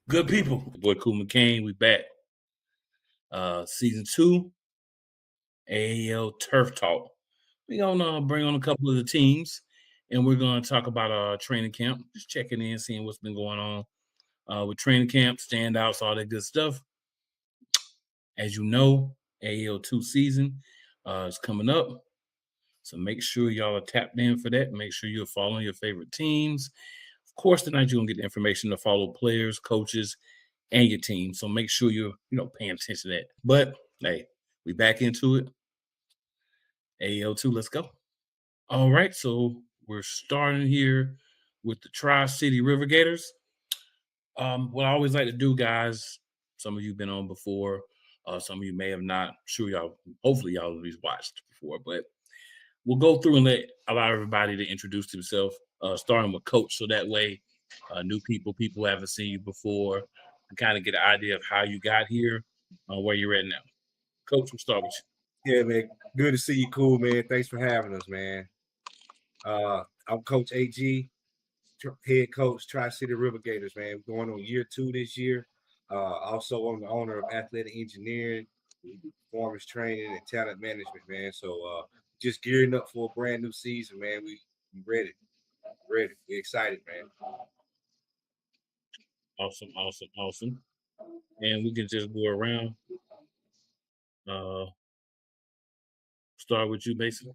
Good people. Boy, Cool McCain, we back. Season 2, AAL Turf Talk. We're going to bring on a couple of the teams, and we're going to talk about training camp, just checking in, seeing what's been going on with training camp, standouts, all that good stuff. As you know, AAL2 season is coming up, so make sure y'all are tapped in for that. Make sure you're following your favorite teams. Of course, tonight you're going to get the information to follow players, coaches, and your team. So make sure you're, paying attention to that. But hey, we back into it. AAL2, let's go. All right, so we're starting here with the Tri-City River Gators. What I always like to do, guys, some of you been on before, some of you may have not. Hopefully y'all at least watched before, but we'll go through and allow everybody to introduce themselves, starting with Coach, so that way new people who haven't seen you before, kind of get an idea of how you got here, where you're at now. Coach, we'll start with you. Yeah, man. Good to see you. Cool, man. Thanks for having us, man. I'm Coach AG, head coach, Tri-City River Gators, man. We're going on year 2 this year. Also, I'm the owner of Athletic Engineering, performance training, and talent management, man. So just gearing up for a brand new season, man. We ready. We're excited, man. Awesome. And we can just go around. Start with you, Mason.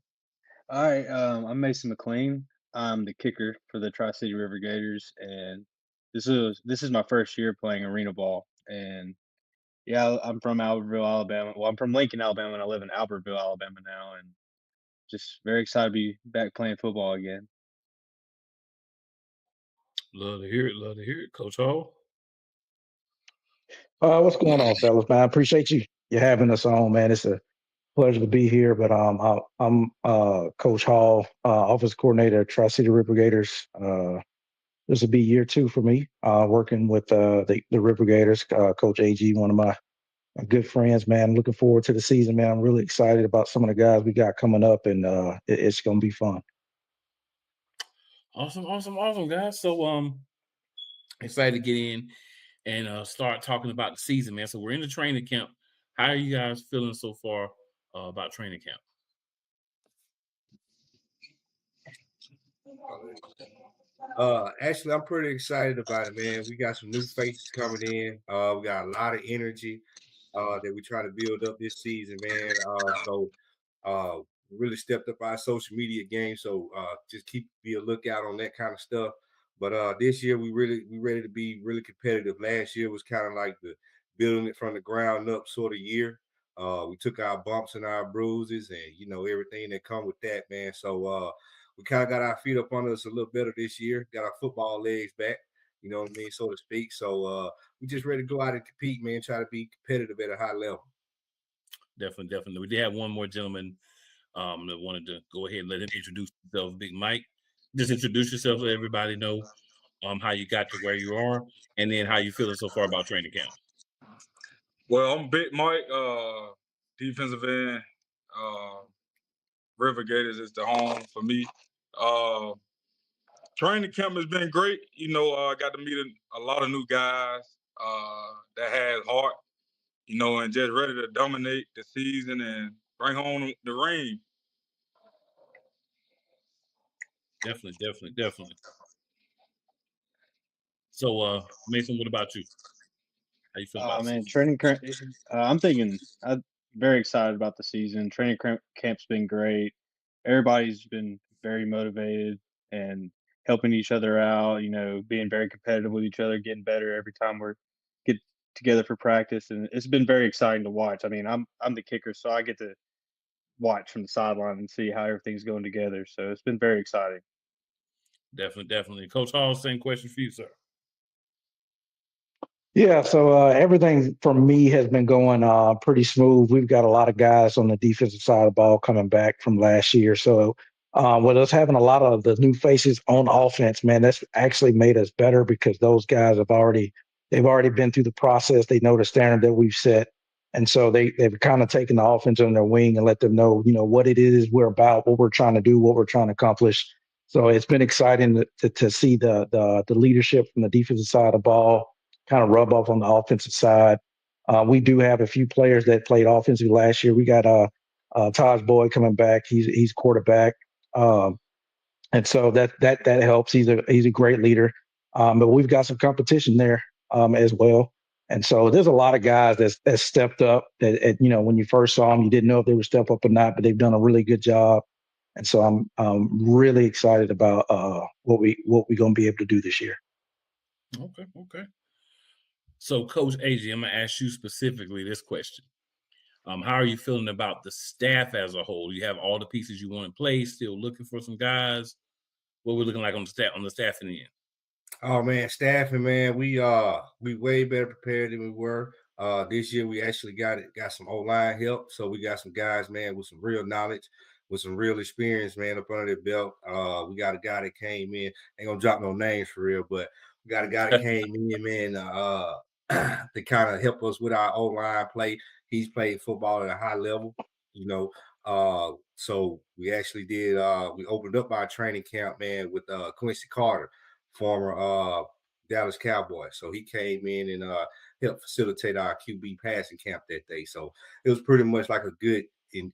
All right, I'm Mason McLean. I'm the kicker for the Tri-City River Gators, and this is my first year playing arena ball. And yeah, I'm from Albertville, Alabama. Well, I'm from Lincoln, Alabama, and I live in Albertville, Alabama now, and just very excited to be back playing football again. Love to hear it. Coach Hall. What's going on, fellas, man? I appreciate you having us on, man. It's a pleasure to be here. But I'm Coach Hall, office coordinator at Tri-City River Gators. This will be year 2 for me, working with the River Gators. Coach AG, one of my good friends, man. Looking forward to the season, man. I'm really excited about some of the guys we got coming up, and it's going to be fun. Awesome, guys. So excited to get in and start talking about the season, man. So we're in the training camp. How are you guys feeling so far about training camp? Actually, I'm pretty excited about it, man. We got some new faces coming in. We got a lot of energy that we try to build up this season, man. So really stepped up our social media game. So just be a lookout on that kind of stuff. But this year we ready to be really competitive. Last year was kind of like the building it from the ground up sort of year. We took our bumps and our bruises and everything that come with that, man. So we kind of got our feet up under us a little better this year, got our football legs back, you know what I mean, so to speak. So we just ready to go out and compete, man, try to be competitive at a high level. Definitely. We did have one more gentleman that wanted to go ahead and let him introduce himself, Big Mike. Just introduce yourself so everybody know how you got to where you are, and then how you feeling so far about training camp. Well, I'm Big Mike, defensive end. River Gators is the home for me. Training camp has been great. I got to meet a lot of new guys that has heart, and just ready to dominate the season and bring home the ring. Definitely. So, Mason, what about you? How you feel about man, training camp. I'm very excited about the season. Training camp's been great. Everybody's been very motivated and helping each other out. Being very competitive with each other, getting better every time we get together for practice, and it's been very exciting to watch. I mean, I'm the kicker, so I get to watch from the sideline and see how everything's going together. So it's been very exciting. Definitely. Coach Hall, same question for you, sir. Yeah, so everything for me has been going pretty smooth. We've got a lot of guys on the defensive side of the ball coming back from last year. So with us having a lot of the new faces on offense, man, that's actually made us better because those guys they've already been through the process. They know the standard that we've set. And so they've kind of taken the offense on their wing and let them know, what it is we're about, what we're trying to do, what we're trying to accomplish. So it's been exciting to see the leadership from the defensive side of the ball. kind of rub off on the offensive side. We do have a few players that played offensive last year. We got Taj Boyd coming back. He's quarterback, and so that helps. He's a great leader. But we've got some competition there as well. And so there's a lot of guys that stepped up. That when you first saw them, you didn't know if they would step up or not, but they've done a really good job. And so I'm really excited about what we're going to be able to do this year. Okay. So, Coach AJ, I'm going to ask you specifically this question. How are you feeling about the staff as a whole? You have all the pieces you want in place, still looking for some guys. What we're looking like on the staffing end? Oh man, staffing, man, we way better prepared than we were. This year we actually got some O-line help. So we got some guys, man, with some real knowledge, with some real experience, man, up under their belt. We got a guy that came in, ain't gonna drop no names for real, but we got a guy that came in, man, to kind of help us with our O-line play. He's played football at a high level, you know. So we actually did we opened up our training camp, man, with Quincy Carter, former Dallas Cowboy. So he came in and helped facilitate our QB passing camp that day. So it was pretty much like a good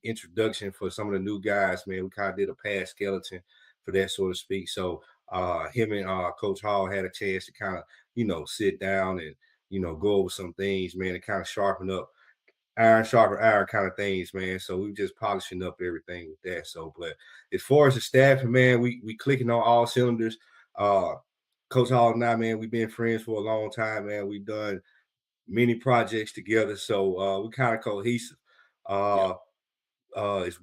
introduction for some of the new guys, man. We kind of did a pass skeleton for that, so to speak. So him and Coach Hall had a chance to kind of, sit down and, go over some things, man, and kind of sharpen up iron sharper iron kind of things, man. So we just polishing up everything with that. So, but as far as the staffing, man, we clicking on all cylinders. Coach Hall and I, man, we've been friends for a long time, man. We've done many projects together, so we kind of cohesive. As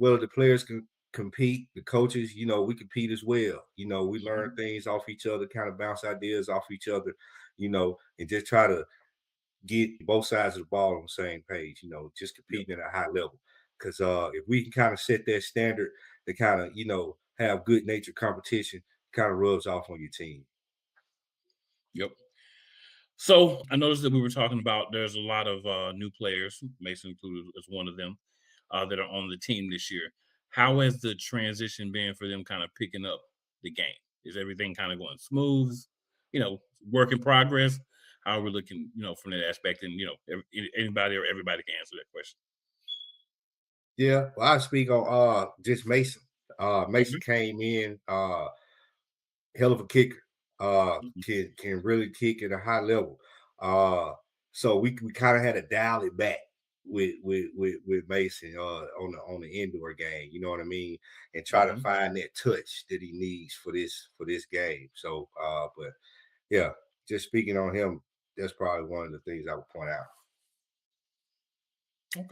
well as the players can compete, the coaches, we compete as well. We learn things off each other, kind of bounce ideas off each other, and just try to get both sides of the ball on the same page, just competing at a high level. Because if we can kind of set that standard to kind of, have good natured competition, kind of rubs off on your team. Yep. So I noticed that we were talking about there's a lot of new players, Mason included as one of them, that are on the team this year. How has the transition been for them kind of picking up the game? Is everything kind of going smooth? Work in progress? How are we looking, from that aspect? And, anybody or everybody can answer that question. Yeah, well, I speak on just Mason. Mason came in, hell of a kicker. Can really kick at a high level. So we kind of had to dial it back with Mason on the indoor game. You know what I mean? And try to find that touch that he needs for this game. So, but yeah, just speaking on him, that's probably one of the things I would point out.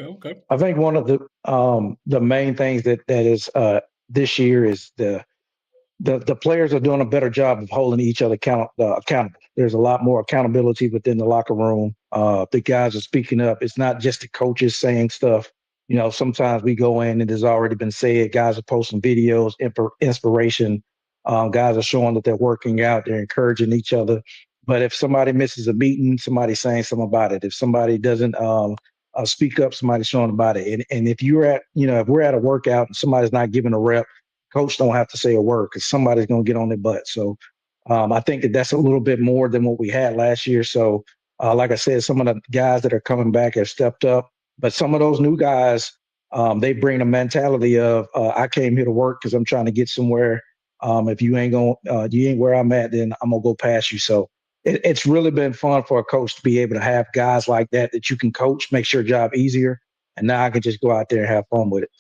Okay. I think one of the main things that is this year is the players are doing a better job of holding each other accountable. There's a lot more accountability within the locker room. The guys are speaking up. It's not just the coaches saying stuff. Sometimes we go in and it's already been said. Guys are posting videos, inspiration. Guys are showing that they're working out. They're encouraging each other. But if somebody misses a meeting, somebody's saying something about it. If somebody doesn't speak up, somebody's showing about it. And if if we're at a workout and somebody's not giving a rep, coach don't have to say a word because somebody's going to get on their butt. So I think that's a little bit more than what we had last year. So like I said, some of the guys that are coming back have stepped up, but some of those new guys, they bring a mentality of I came here to work because I'm trying to get somewhere. If you ain't where I'm at, then I'm gonna go past you. So it's really been fun for a coach to be able to have guys like that you can coach, makes your job easier. And now I can just go out there and have fun with it.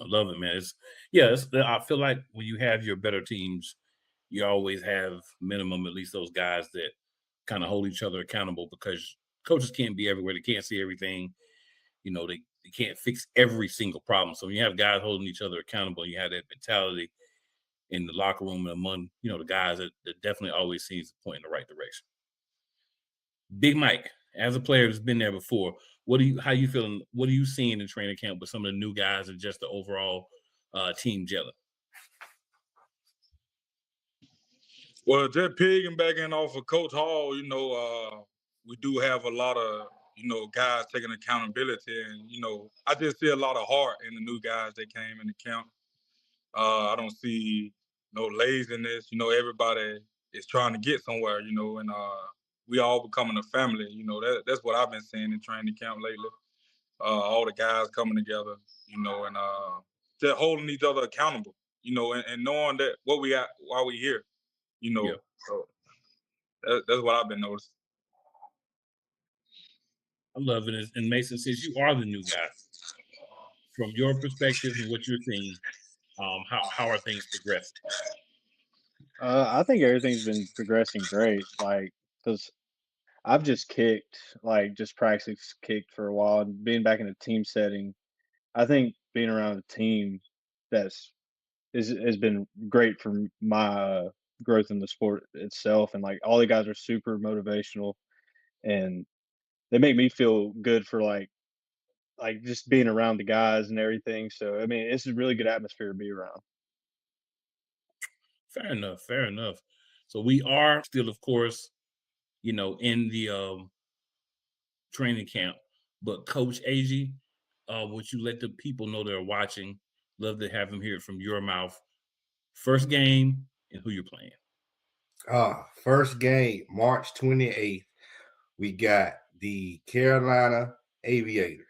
I love it, man. I feel like when you have your better teams, you always have minimum at least those guys that kind of hold each other accountable because coaches can't be everywhere. They can't see everything. They can't fix every single problem. So when you have guys holding each other accountable, you have that mentality in the locker room and among, the guys that definitely always seems to point in the right direction. Big Mike, as a player that's been there before, how you feeling? What are you seeing in training camp with some of the new guys and just the overall team gelling? Well, just piggybacking off of Coach Hall, we do have a lot of, guys taking accountability. And, I just see a lot of heart in the new guys that came in the camp. I don't see no laziness. Everybody is trying to get somewhere, and we all becoming a family. You know, that's what I've been seeing in training camp lately. All the guys coming together, you know, and just holding each other accountable, you know, and knowing that what we got while we here, you know. Yeah. So that's what I've been noticing. I love it. And Mason, since you are the new guy, from your perspective and what you're seeing, how are things progressing? I think everything's been progressing great. Like, cause I've just kicked, like, just practice kicked for a while, and being back in a team setting. I think being around a team that's is has been great for my growth in the sport itself, and like all the guys are super motivational, and they make me feel good for like just being around the guys and everything. So I mean, it's a really good atmosphere to be around. Fair enough. Fair enough. So we are still, of course, in the training camp. But Coach AG, would you let the people know they're watching? Love to have them hear it from your mouth. First game and who you're playing. First game, March 28th, we got the Carolina Aviators.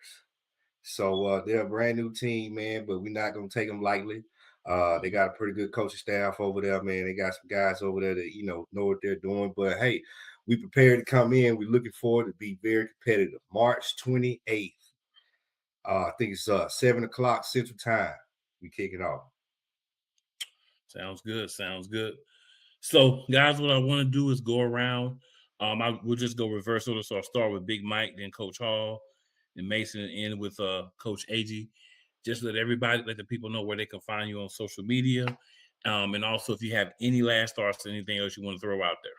So they're a brand new team, man, but we're not gonna take them lightly. They got a pretty good coaching staff over there, man. They got some guys over there that know what they're doing. But hey, we prepared to come in. We're looking forward to be very competitive. March 28th. I think it's 7 o'clock Central Time. We kick it off. Sounds good. Sounds good. So, guys, what I want to do is go around. We'll just go reverse order. So I'll start with Big Mike, then Coach Hall, and Mason, and end with Coach AG. Just let the people know where they can find you on social media. And also if you have any last thoughts or anything else you want to throw out there.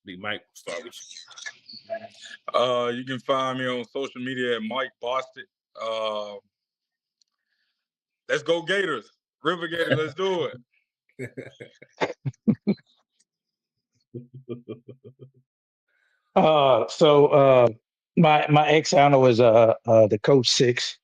Big Mike, start with you. You can find me on social media at Mike Bostic. Let's go Gators. River Gators, let's do it. My ex handle is the Coach Six.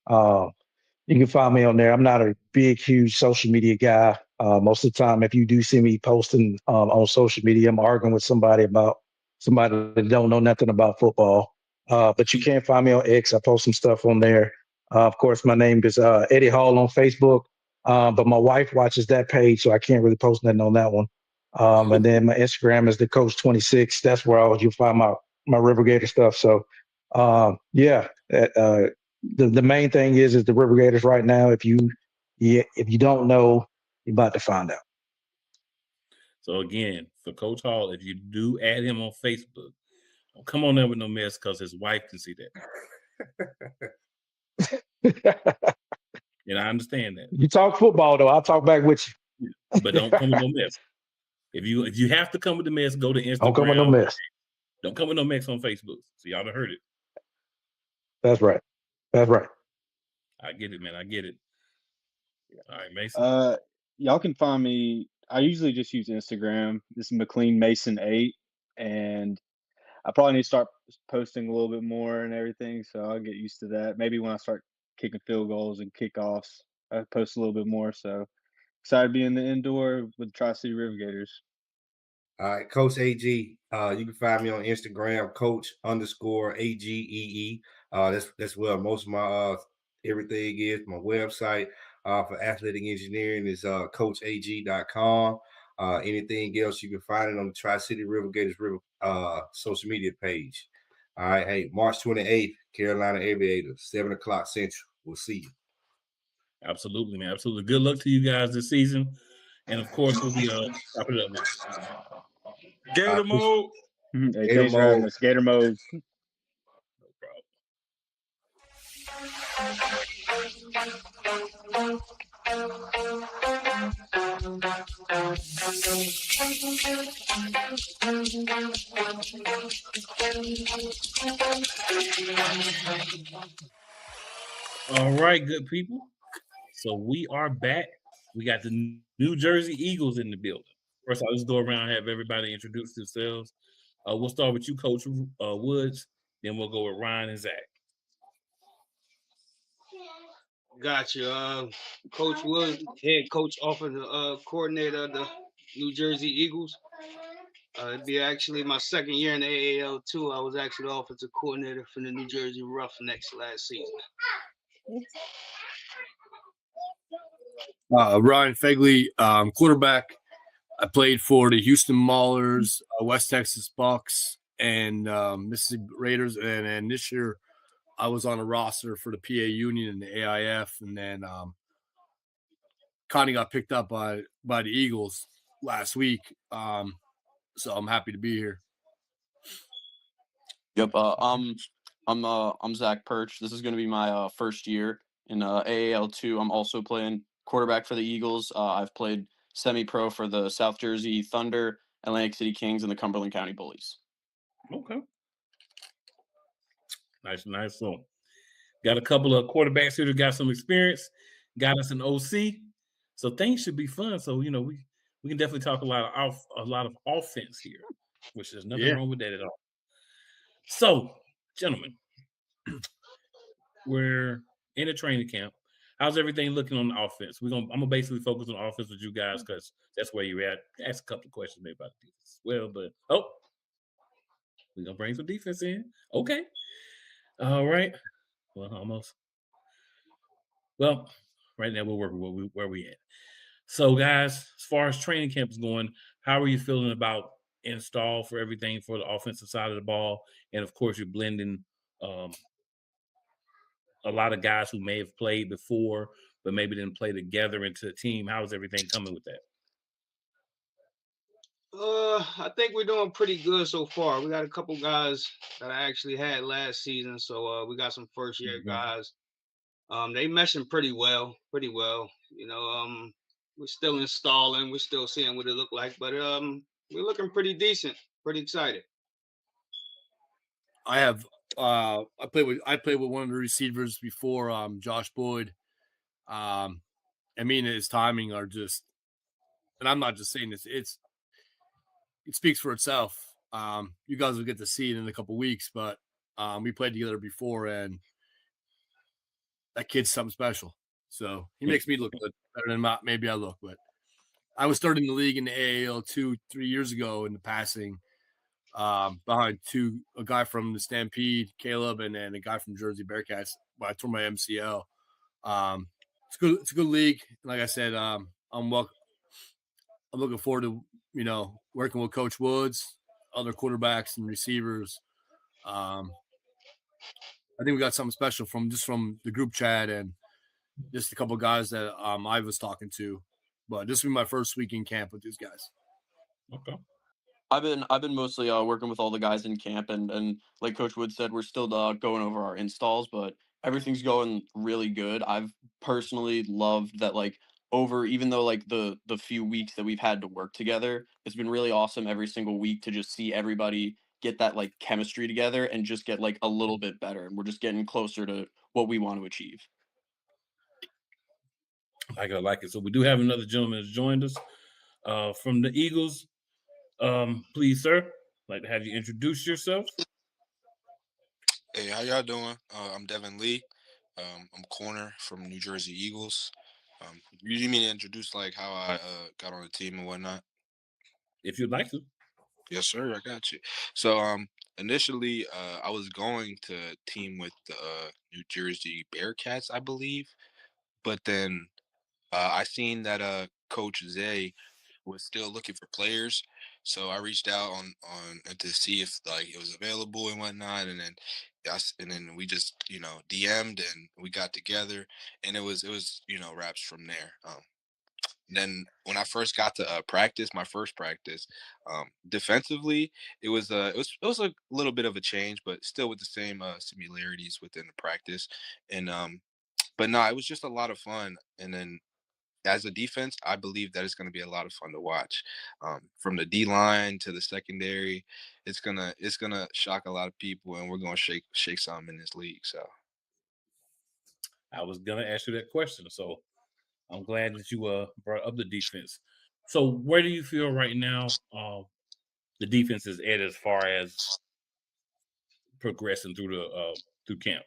You can find me on there. I'm not a big, huge social media guy. Most of the time, if you do see me posting on social media, I'm arguing with somebody about somebody that don't know nothing about football. But you can find me on X. I post some stuff on there. Of course, my name is Eddie Hall on Facebook. But my wife watches that page, so I can't really post nothing on that one. And then my Instagram is the Coach 26. That's where you'll find my River Gator stuff. So yeah, the main thing is the River Gators right now. If you don't know, you're about to find out. So again, for Coach Hall, if you do add him on Facebook, don't come on there with no mess because his wife can see that. And I understand that. You talk football though, I'll talk back with you. But don't come with no mess. If you have to come with the mess, go to Instagram. Don't come with no mess. Don't come with no mess on Facebook. So y'all done heard it. That's right. That's right. I get it, man. I get it. All right, Mason. Y'all can find me. I usually just use Instagram. This is McLean Mason 8, and I probably need to start posting a little bit more and everything. So I'll get used to that. Maybe when I start kicking field goals and kickoffs, I post a little bit more. So excited to be in the indoor with Tri-City River Gators. All right, Coach AG. You can find me on Instagram, Coach_AGEE. That's where most of my everything is. My website for athletic engineering is CoachAG.com. Anything else you can find it on the Tri-City River Gators social media page. All right, hey, March 28th, Carolina Aviators, 7 o'clock Central. We'll see you. Absolutely, man. Absolutely. Good luck to you guys this season. And of course, we'll be wrap it up, man. Gator mode. Hey, thanks for having us. Gator mode. No problem. All right, good people. So we are back. We got the New Jersey Eagles in the building. First, I'll just go around and have everybody introduce themselves. We'll start with you, Coach Woods. Then we'll go with Ryan and Zach. Gotcha. Coach Woods, head coach, offensive coordinator of the New Jersey Eagles. It'd be actually my second year in the AAL2. I was actually the offensive coordinator for the New Jersey Roughnecks last season. Ryan Fegley, quarterback. I played for the Houston Maulers, West Texas Bucks, and Mississippi Raiders. And this year, I was on a roster for the PA Union and the AIF, and then Connie got picked up by the Eagles last week. So I'm happy to be here. Yep. I'm Zach Perch. This is going to be my first year in AAL2. I'm also playing quarterback for the Eagles. I've played semi-pro for the South Jersey Thunder, Atlantic City Kings, and the Cumberland County Bullies. Okay. Nice. So, got a couple of quarterbacks here that got some experience. Got us an OC, so things should be fun. So we can definitely talk a lot of offense here, which there's nothing wrong with that at all. So, gentlemen, we're in a training camp. How's everything looking on the offense? I'm gonna basically focus on offense with you guys because that's where you're at. Ask a couple of questions maybe about defense as well, but we're gonna bring some defense in. Okay. All right. Well, almost. Well, right now we're working where we at. So, guys, as far as training camp is going, how are you feeling about install for everything for the offensive side of the ball? And of course, you're blending a lot of guys who may have played before, but maybe didn't play together into a team. How's everything coming with that? I think we're doing pretty good so far. We got a couple guys that I actually had last season, so we got some first year guys. They meshing pretty well. You know, we're still installing. We're still seeing what it look like, but we're looking pretty decent. Pretty excited. I have I played with one of the receivers before, Josh Boyd. I mean, his timing are just, and I'm not just saying this, it speaks for itself. You guys will get to see it in a couple weeks, but we played together before, and that kid's something special. So he makes me look good, better than maybe I look. But I was starting the league in the AAL 2-3 years ago in the passing, behind a guy from the Stampede, Caleb, and then a guy from Jersey Bearcats. But I tore my MCL. It's good. It's a good league. Like I said, I'm looking forward to working with Coach Woods, other quarterbacks and receivers. I think we got something special from the group chat and just a couple of guys that I was talking to. But this will be my first week in camp with these guys. Okay. I've been mostly working with all the guys in camp, and like Coach Wood said, we're still going over our installs, but everything's going really good. I've personally loved that, like, over, even though like the few weeks that we've had to work together, it's been really awesome every single week to just see everybody get that like chemistry together and just get like a little bit better, and we're just getting closer to what we want to achieve. I like it. So we do have another gentleman that's joined us from the Eagles. Please, sir, I'd like to have you introduce yourself. Hey, how y'all doing? I'm Devin Lee. I'm corner from New Jersey Eagles. You need me to introduce like how I got on the team and whatnot? If you'd like to. Yes, sir. I got you. So initially, I was going to team with the New Jersey Bearcats, I believe, but then I seen that Coach Zay was still looking for players, so I reached out on to see if like it was available and whatnot, and then we just DM'd and we got together, and it was wraps from there. Then when I first got to practice, my first practice, defensively, it was a little bit of a change, but still with the same similarities within the practice, and but no, it was just a lot of fun, and then as a defense, I believe that it's going to be a lot of fun to watch. From the D line to the secondary, it's gonna shock a lot of people, and we're gonna shake something in this league. So I was gonna ask you that question, so I'm glad that you brought up the defense. So where do you feel right now the defense is at as far as progressing through camp?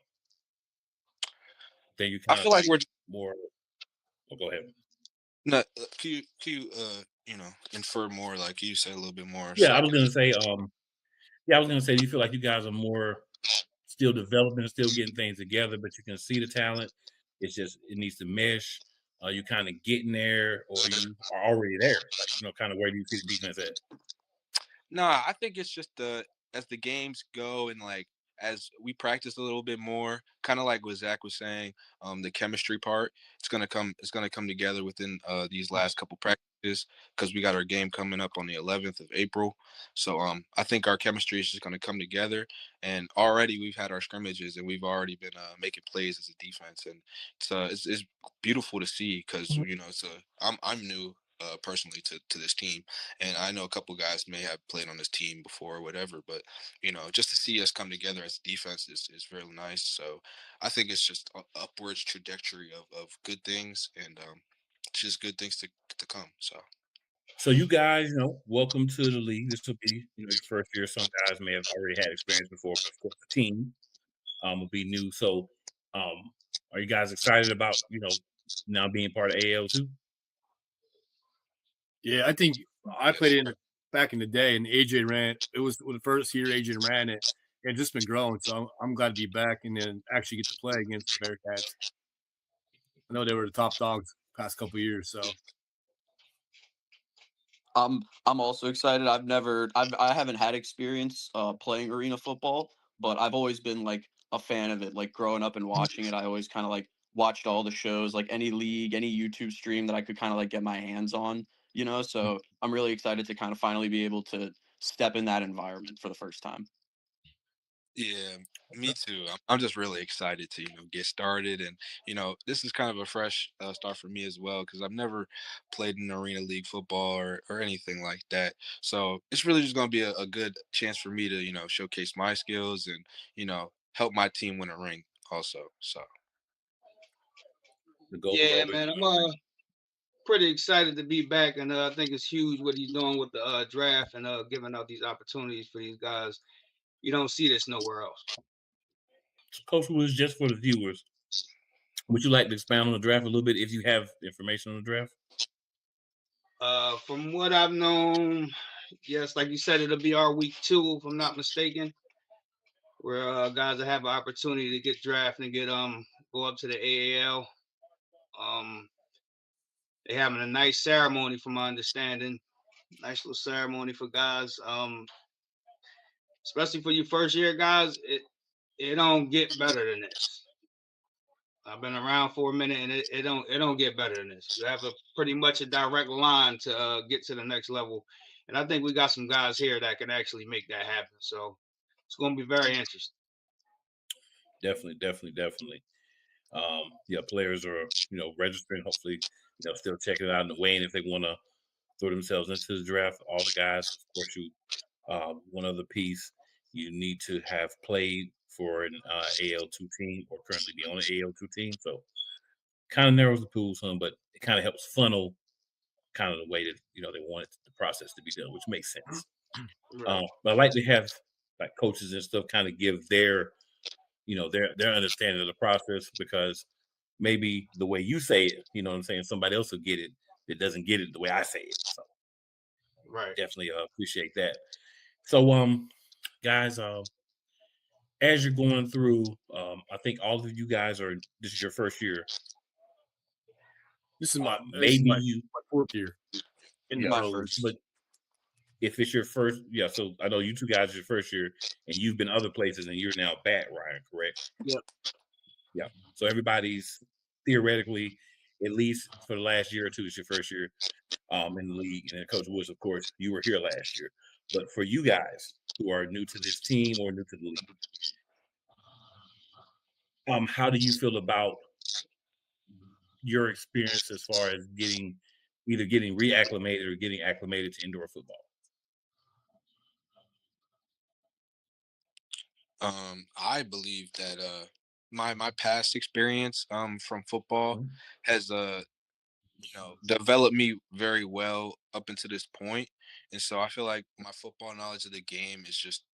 Then you I kind of feel like we're more. Oh, go ahead. No, infer more? Like, can you say a little bit more Yeah, so I I was can? gonna say, do you feel like you guys are more still developing, still getting things together, but you can see the talent. It's just it needs to mesh. Are you kind of getting there, or you are already there? Like, kind of where do you see the defense at? No, I think it's just as the games go and like as we practice a little bit more, kind of like what Zach was saying, the chemistry part, it's gonna come together within these last couple practices because we got our game coming up on the 11th of April. So I think our chemistry is just gonna come together, and already we've had our scrimmages and we've already been making plays as a defense, and it's beautiful to see because I'm new. Personally to this team, and I know a couple guys may have played on this team before or whatever, but just to see us come together as a defense is really nice. So I think it's just a upwards trajectory of good things, and just good things to come. So So you guys, welcome to the league. This will be, your first year. Some guys may have already had experience before, but of course the team will be new. So, are you guys excited about now being part of AL2? Yeah, I think I played yes. in the back in the day, and AJ ran. It was the first year AJ ran it, and it's just been growing. So I'm glad to be back and then actually get to play against the Bearcats. I know they were the top dogs past couple years. So I'm also excited. I haven't had experience playing arena football, but I've always been like a fan of it. Like growing up and watching it, I always kind of like watched all the shows, like any league, any YouTube stream that I could kind of like get my hands on, So I'm really excited to kind of finally be able to step in that environment for the first time. Yeah, me too. I'm just really excited to get started, and this is kind of a fresh start for me as well because I've never played in arena league football or anything like that. So it's really just going to be a good chance for me to showcase my skills and help my team win a ring also. So The goal is Yeah, always man, to I'm win a ring. pretty excited to be back, and I think it's huge what he's doing with the draft and giving out these opportunities for these guys. You don't see this nowhere else. So Coach Woods, just for the viewers, would you like to expound on the draft a little bit if you have information on the draft? From what I've known, yes, like you said, it'll be our week 2, if I'm not mistaken, where guys will have an opportunity to get drafted and get go up to the AAL. Um, they having a nice ceremony, from my understanding. Nice little ceremony for guys. Especially for your first year guys, it don't get better than this. I've been around for a minute, and it don't get better than this. You have a pretty much a direct line to get to the next level, and I think we got some guys here that can actually make that happen. So it's going to be very interesting. Definitely, definitely, definitely. Yeah, players are registering. Hopefully, still checking it out in the way, and if they want to throw themselves into the draft, all the guys, of course, one other piece, you need to have played for an AL2 team or currently be on an AL2 team. So kind of narrows the pool some, but it kind of helps funnel kind of the way that they want the process to be done, which makes sense. Right. But I like to have like coaches and stuff kind of give their understanding of the process because maybe the way you say it, what I'm saying, somebody else will get it that doesn't get it the way I say it. So Right. definitely appreciate that. So guys, as you're going through, I think all of you guys this is your first year. this is my this is Maybe my, you my fourth year in the yeah, My pro league. but first. if it's your first, yeah, so I know you two guys are your first year and you've been other places and you're now back, Ryan, correct? Yep. Yeah. So everybody's theoretically, at least for the last year or two, is your first year in the league. And then Coach Woods, of course, you were here last year. But for you guys who are new to this team or new to the league, how do you feel about your experience as far as either getting reacclimated or getting acclimated to indoor football? I believe that my past experience from football Mhm. has developed me very well up until this point, and so I feel like my football knowledge of the game is just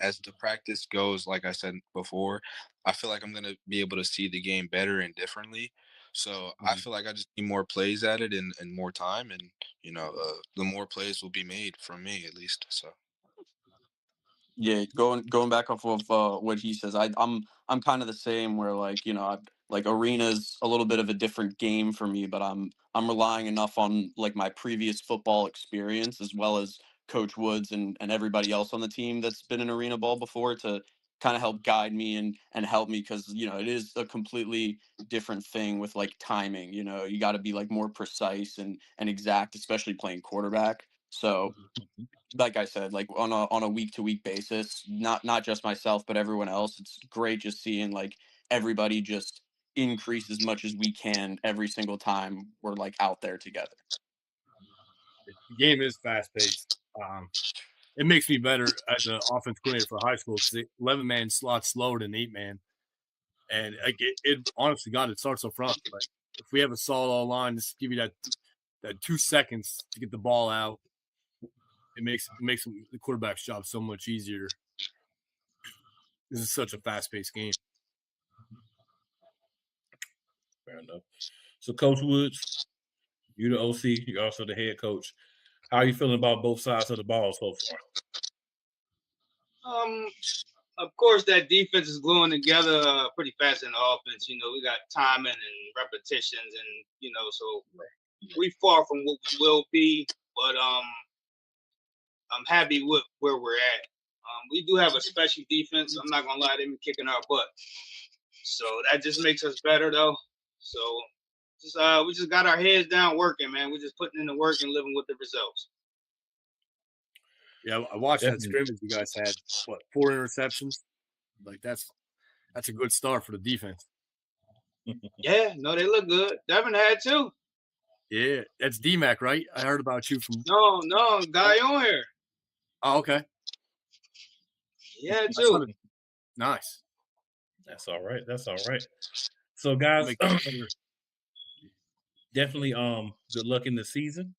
as the practice goes. Like I said before, I feel like I'm gonna be able to see the game better and differently. So I feel like I just need more plays at it and more time, and the more plays will be made from me at least. So Yeah, going back off of what he says, I'm kind of the same where like arena's a little bit of a different game for me, but I'm relying enough on like my previous football experience as well as Coach Woods and everybody else on the team that's been in arena ball before to kind of help guide me and help me because it is a completely different thing with like timing. You got to be like more precise and exact, especially playing quarterback. So like I said, like on a week to week basis, not just myself, but everyone else. It's great just seeing like everybody just increase as much as we can every single time we're like out there together. The game is fast paced. It makes me better as an offense coordinator for high school because the 11-man slot's slower than 8-man. And like it honestly, God, it starts up front. Like if we have a solid all line, just give you that 2 seconds to get the ball out. It makes the quarterback's job so much easier. This is such a fast paced game. Fair enough. So, Coach Woods, you're the OC. You're also the head coach. How are you feeling about both sides of the ball so far? Of course, that defense is gluing together pretty fast in the offense. We got timing and repetitions, and so we far from what we will be, but I'm happy with where we're at. We do have a special defense. I'm not gonna lie, they've been kicking our butt, so that just makes us better, though. So we just got our heads down working, man. We're just putting in the work and living with the results. Yeah, I watched that Definitely. scrimmage. You guys had 4 interceptions. Like that's a good start for the defense. Yeah, no, they look good. Devin had 2. Yeah, that's DMAC, right? I heard about you from. No, guy on here. Oh, okay. Yeah, I saw 2. it. Nice. That's all right. So, guys, Make it better. definitely good luck in the season.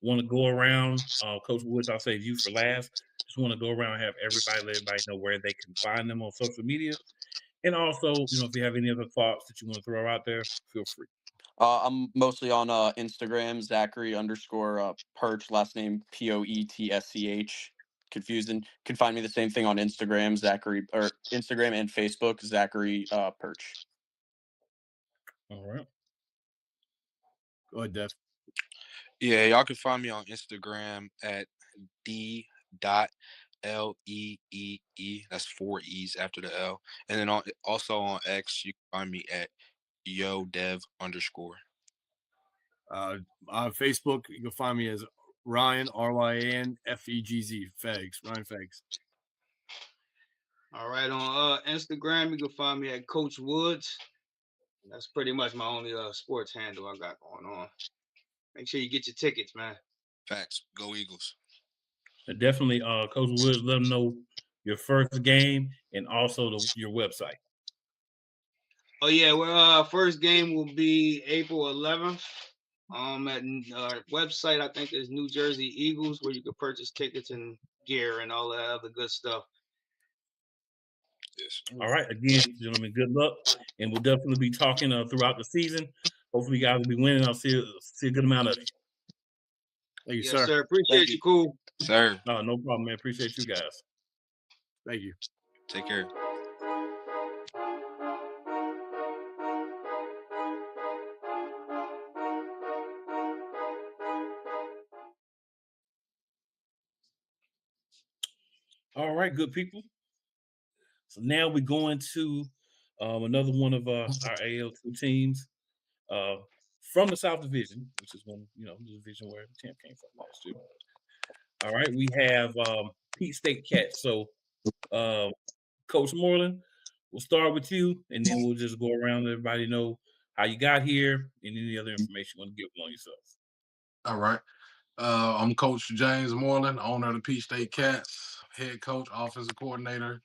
Want to go around, Coach Woods, I'll save you for last. Just want to go around and have let everybody know where they can find them on social media. And also, if you have any other thoughts that you want to throw out there, feel free. I'm mostly on Instagram, Zachary _ Perch, last name Poetsch. Confusing. Can find me the same thing on Instagram, Zachary, or Instagram and Facebook, Zachary Perch. All right. Go ahead, Dev. yeah, y'all can find me on Instagram at d.leee. That's 4 E's after the L. And then also on X, you can find me at yodev_. On Facebook, you can find me as Ryan RYANFEGZ Fegs. Ryan Fegs. All right, on Instagram, you can find me at Coach Woods. That's pretty much my only sports handle I got going on. Make sure you get your tickets, man. Facts. Go Eagles. Definitely, Coach Woods, let them know your first game and also your website. Oh yeah, well, first game will be April 11th. At our website, I think is New Jersey Eagles, where you can purchase tickets and gear and all that other good stuff. Yes. All right. Again, gentlemen, good luck. And we'll definitely be talking throughout the season. Hopefully, you guys will be winning. I'll see a good amount of you. Thank you, Yes, sir. sir. Appreciate you, cool. Sir. No problem, man. Appreciate you guys. Thank you. Take care. All right, good people. So now we're going to another one of our AAL2 teams from the South Division, which is the division where the champ came from last year. All right, we have Peach State Cats. So, Coach Moreland, we'll start with you, and then we'll just go around and everybody know how you got here and any other information you want to give on yourself. All right. I'm Coach James Moreland, owner of the Peach State Cats, head coach, offensive coordinator.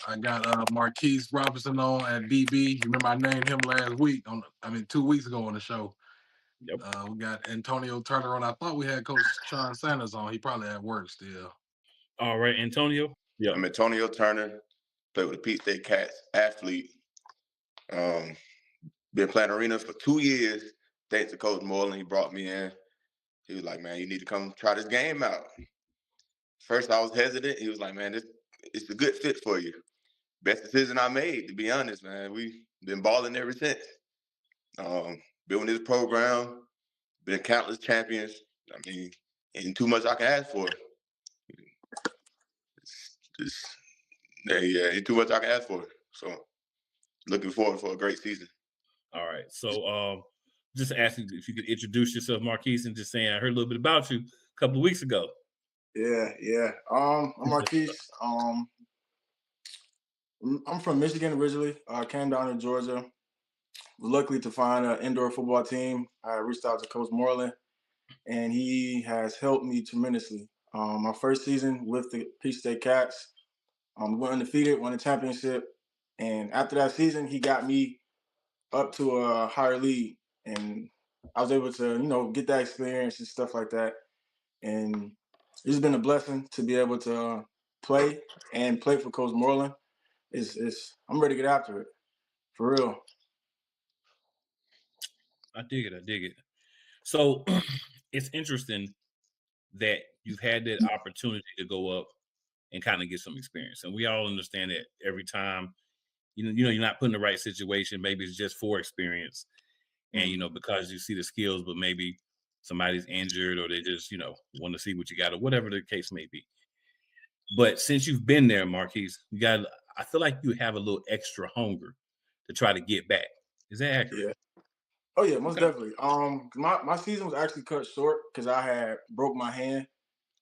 I got Marquise Robinson on at DB. You remember I named him last week 2 weeks ago on the show. Yep. We got Antonio Turner on. I thought we had Coach Sean Sanders on. He probably at work still. All right, Antonio. Yeah, I'm Antonio Turner. Play with the Peach State Cats. Athlete. Been playing arena for 2 years. Thanks to Coach Moreland, he brought me in. He was like, man, you need to come try this game out. First, I was hesitant. He was like, man, it's a good fit for you. Best decision I made, to be honest, man. We've been balling ever since. Building this program, been countless champions. I mean, ain't too much I can ask for. Ain't too much I can ask for. So, looking forward for a great season. All right. So, just asking if you could introduce yourself, Marquise, and just saying I heard a little bit about you a couple of weeks ago. Yeah. I'm Marquise. I'm from Michigan originally. Came down to Georgia. Was lucky to find an indoor football team. I reached out to Coach Moreland, and he has helped me tremendously. My first season with the Peach State Cats, we went undefeated, won the championship, and after that season, he got me up to a higher league, and I was able to, get that experience and stuff like that. And it's been a blessing to be able to play for Coach Moreland. I'm ready to get after it, for real. I dig it. So it's interesting that you've had that opportunity to go up and kind of get some experience. And we all understand that every time, you're not put in the right situation, maybe it's just for experience. And, because you see the skills, but maybe somebody's injured or they just, want to see what you got or whatever the case may be. But since you've been there, Marquise, I feel like you have a little extra hunger to try to get back. Is that accurate? Yeah. Oh yeah, most definitely. My season was actually cut short because I had broke my hand.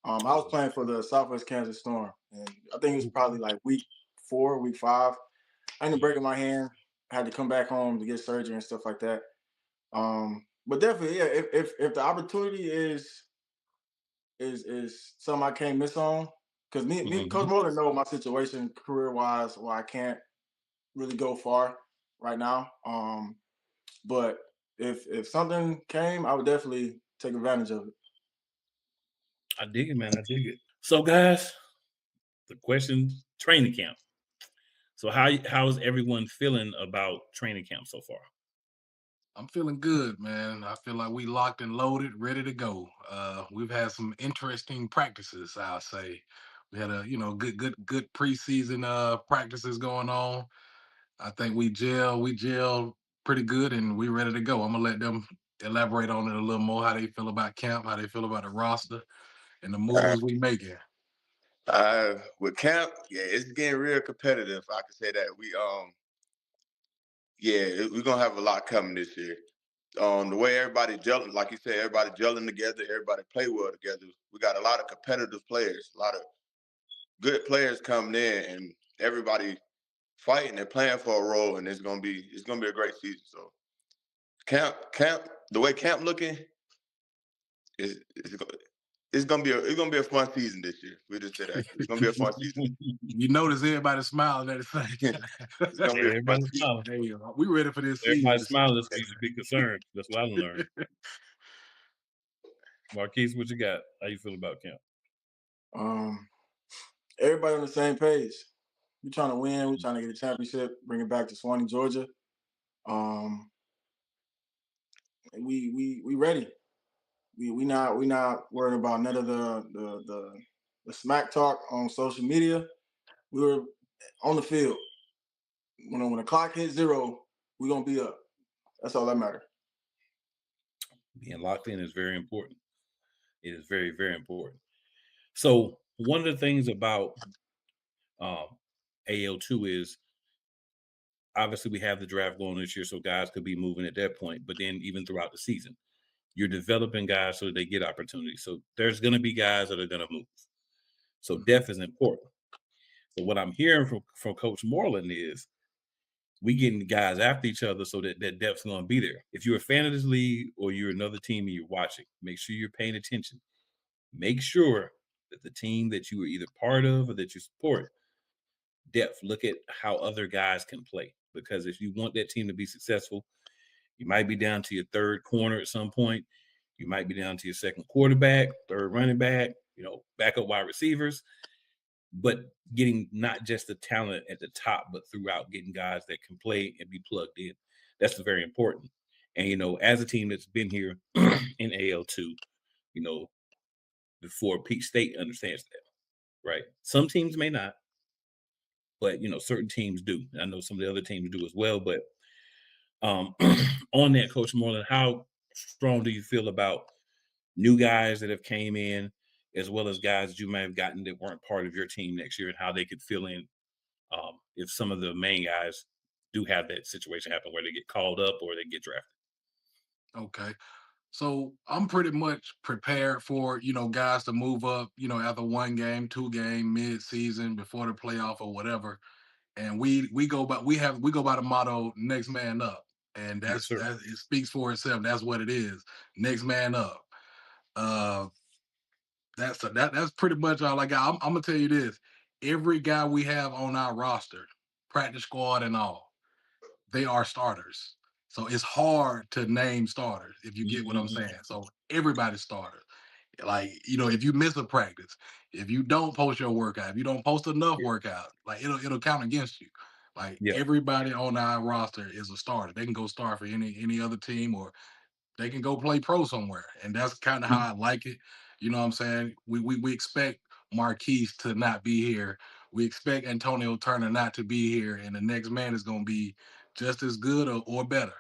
I was playing for the Southwest Kansas Storm, and I think it was probably like week 4, week 5. I ended up breaking my hand. I had to come back home to get surgery and stuff like that. But definitely, yeah. If the opportunity is something I can't miss on, because me Coach Moreland know my situation career wise, where I can't really go far right now. But if something came, I would definitely take advantage of it. I dig it, man. I dig it. So, guys, the question: training camp. So, how is everyone feeling about training camp so far? I'm feeling good, man. I feel like we locked and loaded, ready to go. We've had some interesting practices, I'll say. We had a good preseason practices going on. I think we gel pretty good, and we ready to go. I'm gonna let them elaborate on it a little more, how they feel about camp, how they feel about the roster, and the Uh, moves we making. with camp, yeah, it's getting real competitive. I can say that we're gonna have a lot coming this year. The way everybody gelling, like you said, everybody gelling together, everybody play well together. We got a lot of competitive players, a lot of good players coming in, and everybody fighting and playing for a role, and it's gonna be a great season. So camp, the way camp looking is it's gonna be a fun season this year. We just said that it's gonna be a fun season. You notice everybody smiling at the same time. It's gonna be a fun Everybody's season. smiling. We ready for this season. Everybody's smiling. This means to be concerned. That's what I learned. Marquise, what you got? How you feel about camp? Everybody on the same page. We're trying to win. We're trying to get a championship, bring it back to Swanee, Georgia. Um, we ready. We not worried about none of the smack talk on social media. We were on the field. When the clock hits 0, we're gonna be up. That's all that matters. Being locked in is very important. It is very, very important. So one of the things about AL2 is obviously we have the draft going this year, so guys could be moving at that point. But then even throughout the season, you're developing guys so that they get opportunities. So there's going to be guys that are going to move. So depth is important. So what I'm hearing from Coach Moreland is we getting guys after each other so that that depth's going to be there. If you're a fan of this league or you're another team and you're watching, make sure you're paying attention. Make sure that the team that you are either part of or that you support, depth, look at how other guys can play. Because if you want that team to be successful, you might be down to your third corner at some point. You might be down to your second quarterback, third running back, backup wide receivers. But getting not just the talent at the top, but throughout getting guys that can play and be plugged in. That's very important. And as a team that's been here in AL2, before Peak State understands that, right? Some teams may not, but certain teams do. I know some of the other teams do as well. But on that, Coach Moreland, how strong do you feel about new guys that have came in, as well as guys that you may have gotten that weren't part of your team next year, and how they could fill in if some of the main guys do have that situation happen where they get called up or they get drafted? Okay. So I'm pretty much prepared for, guys to move up, after one game, two game, mid season, before the playoff or whatever. And we go by the motto next man up. And Yes, sir. it speaks for itself. That's what it is. Next man up. Uh that's pretty much all I got. I'm gonna tell you this. Every guy we have on our roster, practice squad and all, they are starters. So it's hard to name starters if you get what I'm Mhm. saying. So everybody's starter. Like, if you miss a practice, if you don't post your workout, if you don't post enough Yeah. workout, like it'll count against you. Like Yeah. everybody on our roster is a starter. They can go start for any other team, or they can go play pro somewhere. And that's kind of how I like it. You know what I'm saying? We expect Marquise to not be here. We expect Antonio Turner not to be here, and the next man is gonna be just as good or better.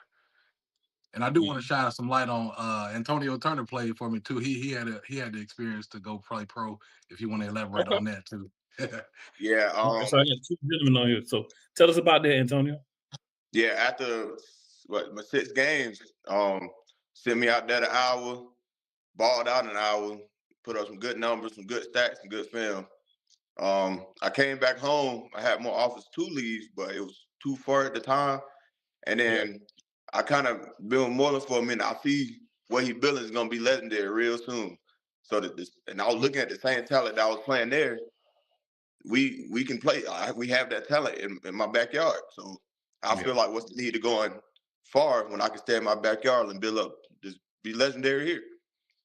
And I do want to Mhm. shine some light on Antonio Turner played for me too. He had the experience to go play pro. If you want to elaborate Okay. on that too. Yeah, Okay. So I got two gentlemen on here. So tell us about that, Antonio. yeah. After my 6 games, sent me out there an hour, balled out an hour, put up some good numbers, some good stats, some good film. I came back home. I had more offers to leave, but it was too far at the time. And Yeah. then I kind of built Moreland for a minute. I see what he building is gonna be legendary real soon. So and I was looking at the same talent that I was playing there. We can play. We have that talent in my backyard. So I Yeah. feel like what's the need of going far when I can stay in my backyard and build up, just be legendary here.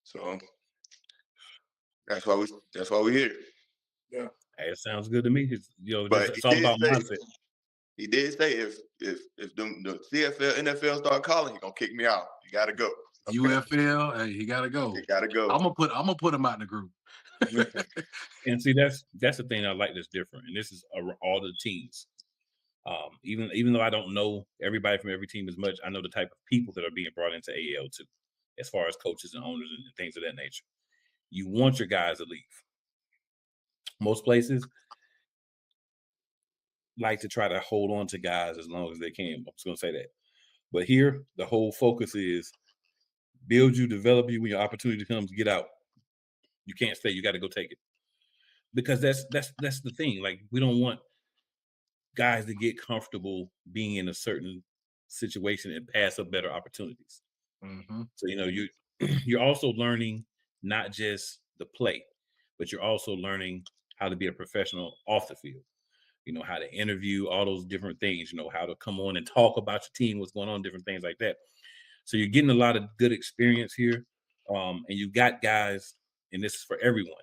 So that's why we're here. Yeah. Hey, it sounds good to me. Just But it's all about mindset. he did say if the CFL NFL start calling, he gonna kick me out. You gotta go. UFL, hey, he gotta You go. gotta go. I'm gonna put him out in the group. And see, that's the thing I like that's different. And this is all the teams. Even though I don't know everybody from every team as much, I know the type of people that are being brought into AAL2, as far as coaches and owners and things of that nature. You want your guys to leave. Most places like to try to hold on to guys as long as they can. I'm just going to say that. But here, the whole focus is build you, develop you. When your opportunity comes, get out. You can't stay. You got to go take it, because that's the thing. Like, we don't want guys to get comfortable being in a certain situation and pass up better opportunities. Hmm. So you're also learning not just the play, but you're also learning how to be a professional off the field. How to interview, all those different things. How to come on and talk about your team, what's going on, different things like that. So you're getting a lot of good experience here, and you've got guys, and this is for everyone.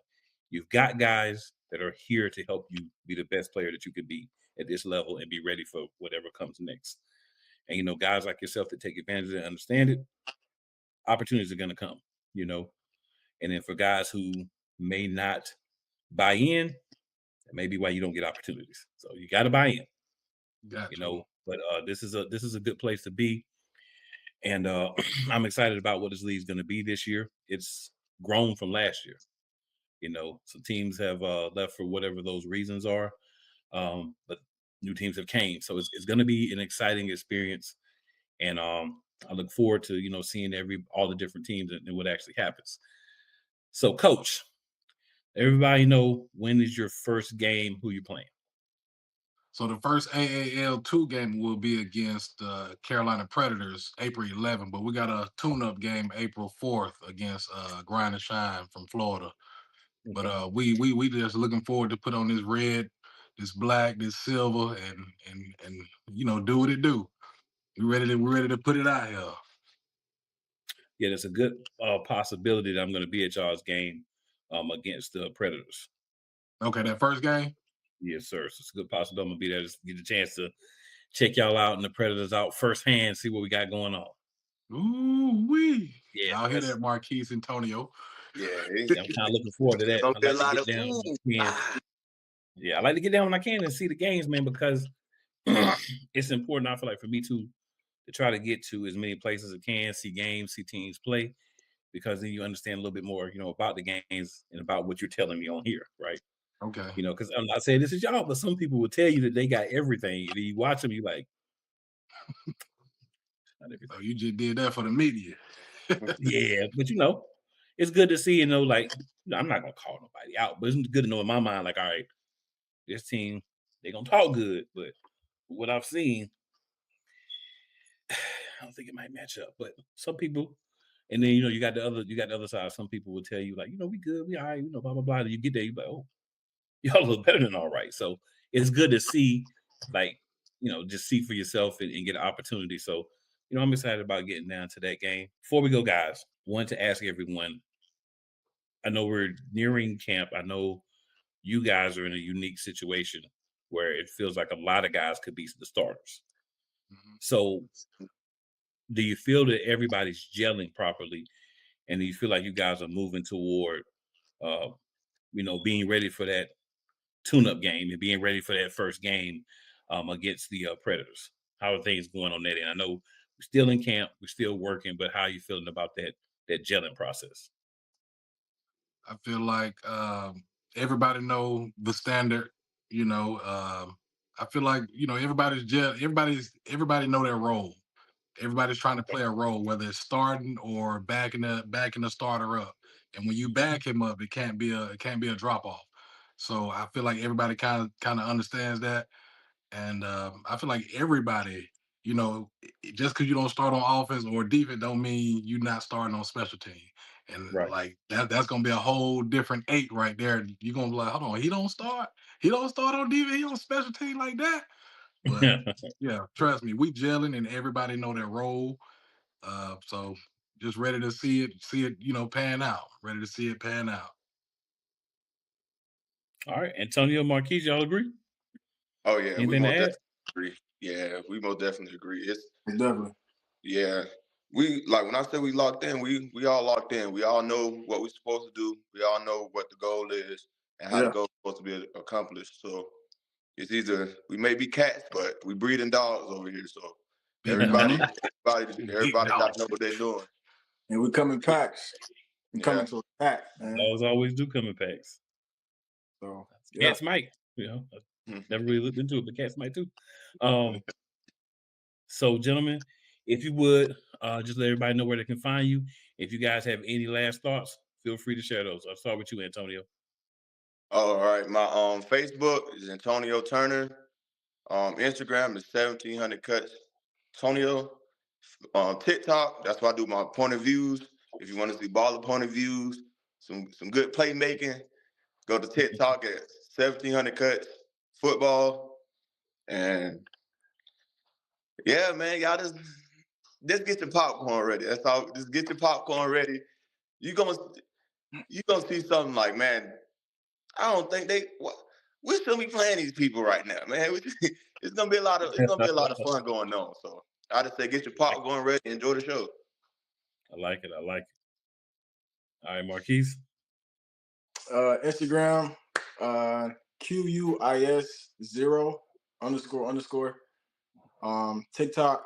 You've got guys that are here to help you be the best player that you could be at this level and be ready for whatever comes next. And guys like yourself that take advantage of it and understand it, opportunities are going to come. You know, and then for guys who may not buy in, that may be why you don't get opportunities. So you got to buy in. Gotcha. But this is a good place to be. And I'm excited about what this league is going to be this year. It's grown from last year. Some teams have left for whatever those reasons are, but new teams have came. So it's going to be an exciting experience, and I look forward to seeing all the different teams and what actually happens. So, Coach, everybody know, when is your first game? Who you playing? So the first AAL2 game will be against Carolina Predators April 11th, but we got a tune-up game April 4th against Grind and Shine from Florida. But Okay. we just looking forward to put on this red, this black, this silver, and do what it do. We're ready to put it out here. Yeah, there's a good possibility that I'm going to be at y'all's game against the Predators. Okay, that first game. Yes, sir. So it's a good possibility I'm going to be there. Just get a chance to check y'all out and the Predators out firsthand, see what we got going on. Ooh wee! Yeah, Y'all hear that, Marquise Antonio? Yeah, I'm kind of looking forward to that. gonna I be a like to lot get of down when I can. ah. Yeah, I like to get down when I can and see the games, man, because it's important. I feel like for me to try to get to as many places as I can, see games, see teams play, because then you understand a little bit more, about the games and about what you're telling me on here, right? Okay. Because I'm not saying this is y'all, but some people will tell you that they got everything. And you watch them, you like, not everything. So you just did that for the media. Yeah, but it's good to see, like, I'm not gonna call nobody out, but it's good to know in my mind, like, all right, this team, they gonna talk good, but what I've seen, I don't think it might match up. But some people, and then you got the other side. Some people will tell you, like, we good, we all right, blah blah blah. And you get there, you like, oh, y'all look better than all right. So it's good to see, like, just see for yourself and get an opportunity. So, I'm excited about getting down to that game. Before we go, guys, wanted to ask everyone. I know we're nearing camp. I know you guys are in a unique situation where it feels like a lot of guys could be the starters. Mhm. So, do you feel that everybody's gelling properly, and do you feel like you guys are moving toward, uh, being ready for that tune-up game and being ready for that first game against the Predators? How are things going on that end? I know we're still in camp, we're still working, but how are you feeling about that gelling process? I feel like everybody know the standard. I feel like everybody know their role. Everybody's trying to play a role, whether it's starting or backing the starter up. And when you back him up, it can't be a drop off. So I feel like everybody kind of understands that. And I feel like everybody, just because you don't start on offense or defense, don't mean you're not starting on special team. And Right. like that's gonna be a whole different eight right there. You're gonna be like, hold on, he don't start. He don't start on defense. He on special team like that. But yeah, trust me, we gelling and everybody know their role. So just ready to see it, pan out. Ready to see it pan out. All right, Antonio, Marquise, y'all agree? Oh yeah, we Anything to most add? definitely agree. Yeah, we most definitely agree. It's Definitely. yeah. We like when I say we locked in, we all locked in. We all know what we're supposed to do. We all know what the goal is and how the Yeah. goal is supposed to be accomplished. So it's either we may be cats, but we breeding dogs over here. So Big dog. everybody, Mhm. Big everybody got dog. to know what they're doing. And we come in packs. We come Yeah. into a pack, man. Dogs always do come in packs. So yeah. Cats might, Mhm. never really looked into it, but cats might too. Um, so, gentlemen, if you would just let everybody know where they can find you. If you guys have any last thoughts, feel free to share those. I'll start with you, Antonio. All right. My Facebook is Antonio Turner. Instagram is 1700 cuts. Antonio. TikTok, that's where I do my point of views. If you want to see baller point of views, some good playmaking, go to TikTok at 1700 cuts football. And yeah, man, y'all just get your popcorn ready. That's all. Just get your popcorn ready. You gonna you gonna see something like, man, I don't think we shouldn't be playing these people right now, man. It's gonna be a lot of fun going on. So I just say get your popcorn ready, enjoy the show. I like it. I like it. All right, Marquise. Instagram, QUIS0 __. TikTok,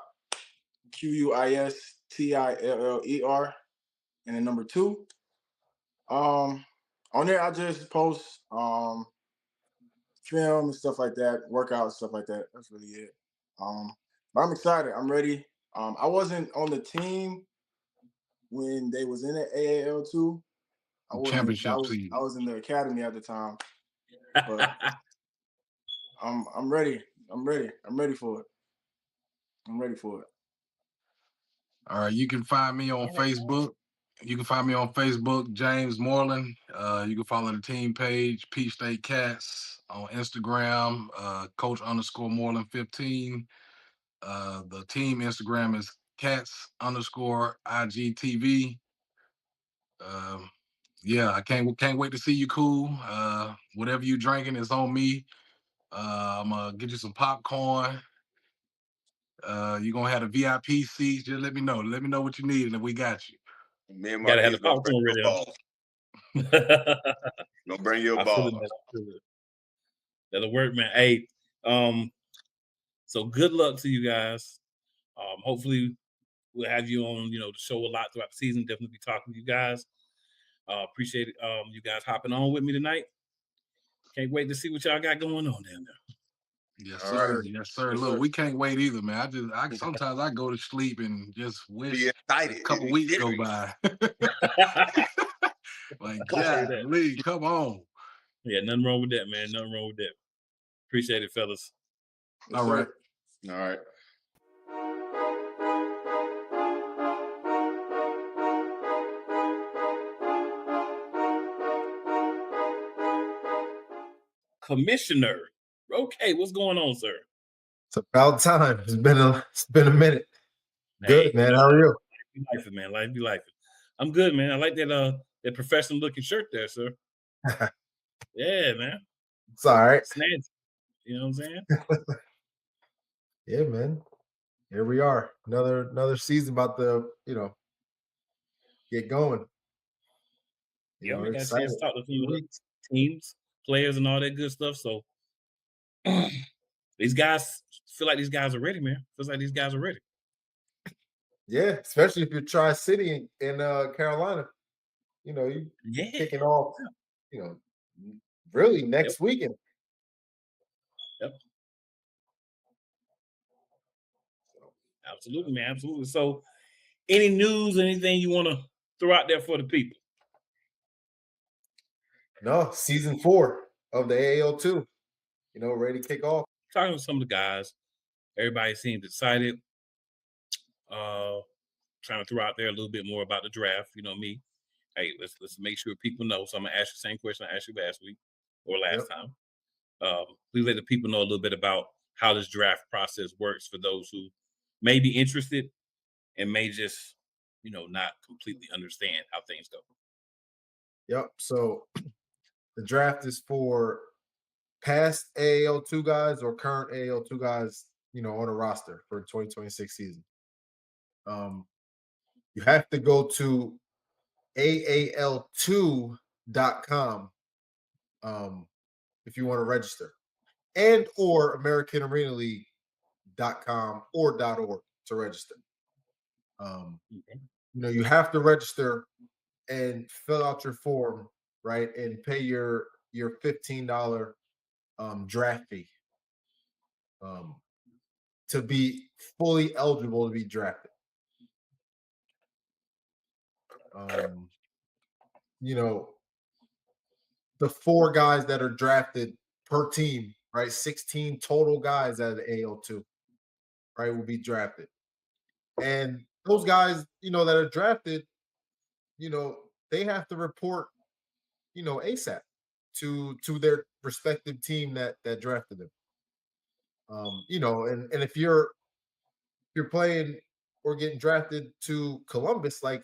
QUISTILLER, and then number 2. On there I just post film and stuff like that, workouts, stuff like that. That's really it. But I'm excited. I'm ready. I wasn't on the team when they was in the AAL2. I wasn't. I Championship was. I season. was in the academy at the time. But I'm ready. I'm ready. I'm ready for it. I'm ready for it. All right, you can find me on Facebook. James Moreland. You can follow the team page, Peach State Cats, on Instagram, Coach_Moreland15. The team Instagram is Cats_IGTV. Yeah, I can't wait to see you, cool. Whatever you drinking is on me. I'm gonna get you some popcorn. You're gonna have the VIP seats. Just let me know. Let me know what you need, and we got you. Me and Gotta have the Marquise gonna bring popcorn your ready. balls. Gonna bring your I feel balls. it, man. I feel it. That'll work, man. Hey, so good luck to you guys. Hopefully we'll have you on, the show a lot throughout the season. Definitely be talking to you guys. Appreciate it, you guys hopping on with me tonight. Can't wait to see what y'all got going on down there. Yes, All sir. right. Yes, sir. Yes, Look, sir. we can't wait either, man. Sometimes I go to sleep and just wish Be a excited. couple weeks go by. Like, I hear that. golly, come on. Yeah, nothing wrong with that, man. Nothing wrong with that. Appreciate it, fellas. Yes, All right. sir. All right. Commissioner. Okay, what's going on, sir? It's about time. It's been a minute. Good, Hey, man. How are you? Life be life, man. Life be life. I'm good, man. I like that professional looking shirt there, sir. Yeah, man. It's all right. Snazzy. You know what I'm saying? Yeah, man. Here we are. Another season about to, get going. Yeah, we got a Excited. chance to talk to some of the Weeks. teams, players, and all that good stuff. So these guys feel like these guys are ready, man. Feels like these guys are ready. Yeah, especially if you're Tri-City in Carolina. You Yeah. kicking off, really next weekend. Yep. Absolutely, man. Absolutely. So, any news, anything you want to throw out there for the people? No, season 4 of the AAL2. Ready to kick off. Talking to some of the guys, everybody seems excited. Trying to throw out there a little bit more about the draft. You know me. Hey, let's make sure people know. So I'm gonna ask you the same question I asked you last week or last time. Please let the people know a little bit about how this draft process works for those who may be interested and may just, not completely understand how things go. Yep. So the draft is for past AAL2 guys or current AAL2 guys, on a roster for the 2026 season. You have to go to AAL2.com if you want to register, and or AmericanArenaLeague.com or .org to register. You have to register and fill out your form, right, and pay your $15 draft fee to be fully eligible to be drafted. The 4 guys that are drafted per team, right? 16 total guys out of the AL2, right, will be drafted. And those guys, that are drafted, they have to report, ASAP to their respective team that drafted them. And if you're playing or getting drafted to Columbus, like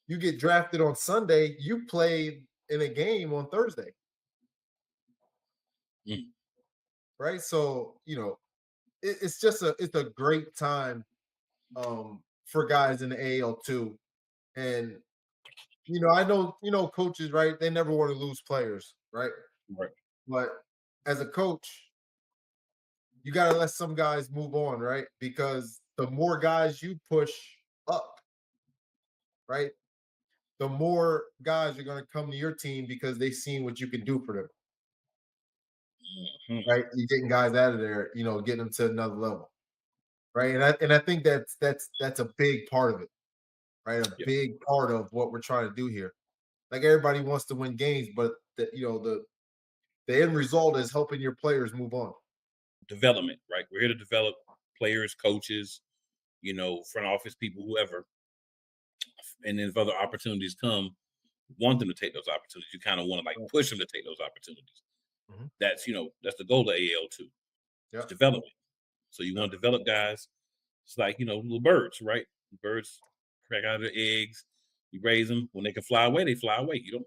you get drafted on Sunday, you played in a game on Thursday. Right. So, it's a great time for guys in the AL2. And, I know, coaches, right? They never want to lose players, right? Right. But as a coach, you got to let some guys move on, right? Because the more guys you push up, right, the more guys are going to come to your team because they've seen what you can do for them. Right? You're getting guys out of there, getting them to another level. Right. And I think that's a big part of it. Right. A big part of what we're trying to do here. Like everybody wants to win games, but the end result is helping your players move on. Development, right? We're here to develop players, coaches, front office people, whoever. And then if other opportunities come, want them to take those opportunities. You kind of want to push them to take those opportunities. That's that's the goal of AL2. It's development. So you want to develop guys. It's like little birds, right? Birds crack out of their eggs. You raise them. When they can fly away, they fly away. You don't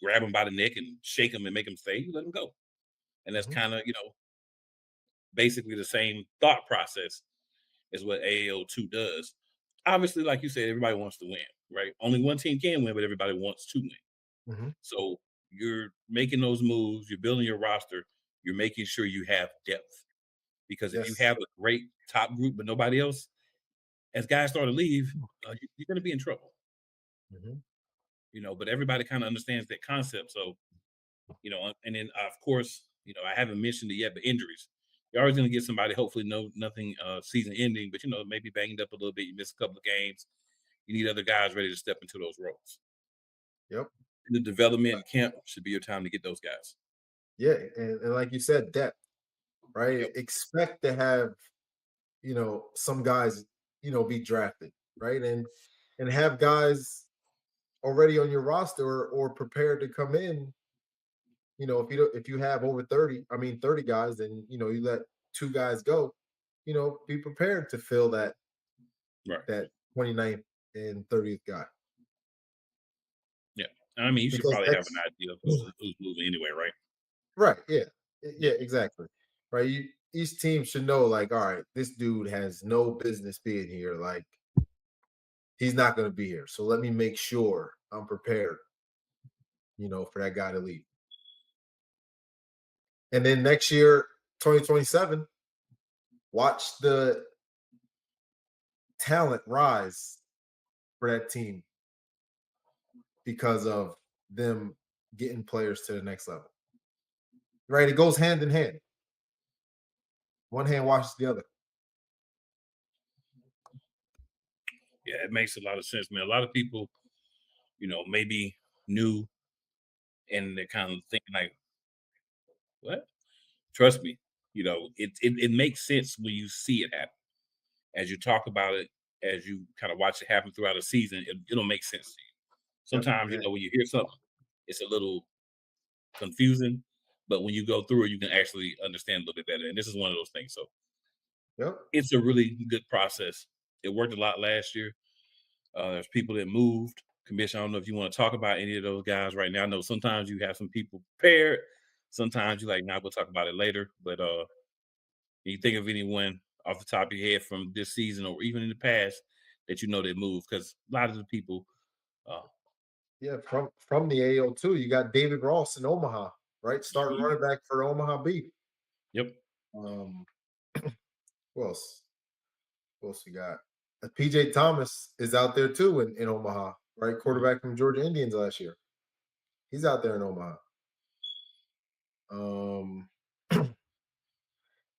grab them by the neck and shake them and make them stay. You let them go. And that's kind of basically the same thought process is what AAL2 does. Obviously, like you said, everybody wants to win, right? Only one team can win, but everybody wants to win. Mhm. So you're making those moves, you're building your roster, you're making sure you have depth. Because if you Yes. have a great top group but nobody else, as guys start to leave, you're going to be in trouble. Mhm. But everybody kind of understands that concept. So, and then of course, I haven't mentioned it yet, but injuries. You're always going to get somebody, hopefully, nothing season ending, but maybe banged up a little bit. You miss a couple of games. You need other guys ready to step into those roles. Yep. The development camp should be your time to get those guys. Yeah, and like you said, depth, right? Yep. Expect to have, some guys, be drafted, right? And have guys already on your roster or prepared to come in. If you have over 30 guys, then you let 2 guys go, be prepared to fill that Right. that 29th and 30th guy. Yeah. I mean, you should Because probably have an that's idea of who's moving anyway, right? right, yeah. Yeah. Yeah, exactly. Right. Each team should know, like, all right, this dude has no business being here. Like, he's not going to be here. So let me make sure I'm prepared, for that guy to leave. And then next year, 2027, watch the talent rise for that team because of them getting players to the next level. Right? It goes hand in hand. One hand washes the other. Yeah, it makes a lot of sense, man. A lot of people, maybe new and they're kind of thinking like, what? Trust me, it makes sense when you see it happen. As you talk about it, as you kind of watch it happen throughout a season, it'll make sense to you. Yep. Sometimes, And, when you hear something, it's a little confusing, but when you go through it, you can actually understand a little bit better. And this is one of those things. So yep. it's a really good process. It worked a lot last year. There's people that moved. Commission, I don't know if you want to talk about any of those guys right now. I know sometimes you have some people prepared. Sometimes you're like, nah, we'll talk about it later. But can you think of anyone off the top of your head from this season or even in the past that they moved? Because a lot of the people, uh, Yeah, from the AO2, you got David Ross in Omaha, right? Starting mhm, running back for Omaha Beef. yep, Um, who else? Who else we got? PJ Thomas is out there too in Omaha, right? Quarterback from Georgia Indians last year. He's out there in Omaha. Um,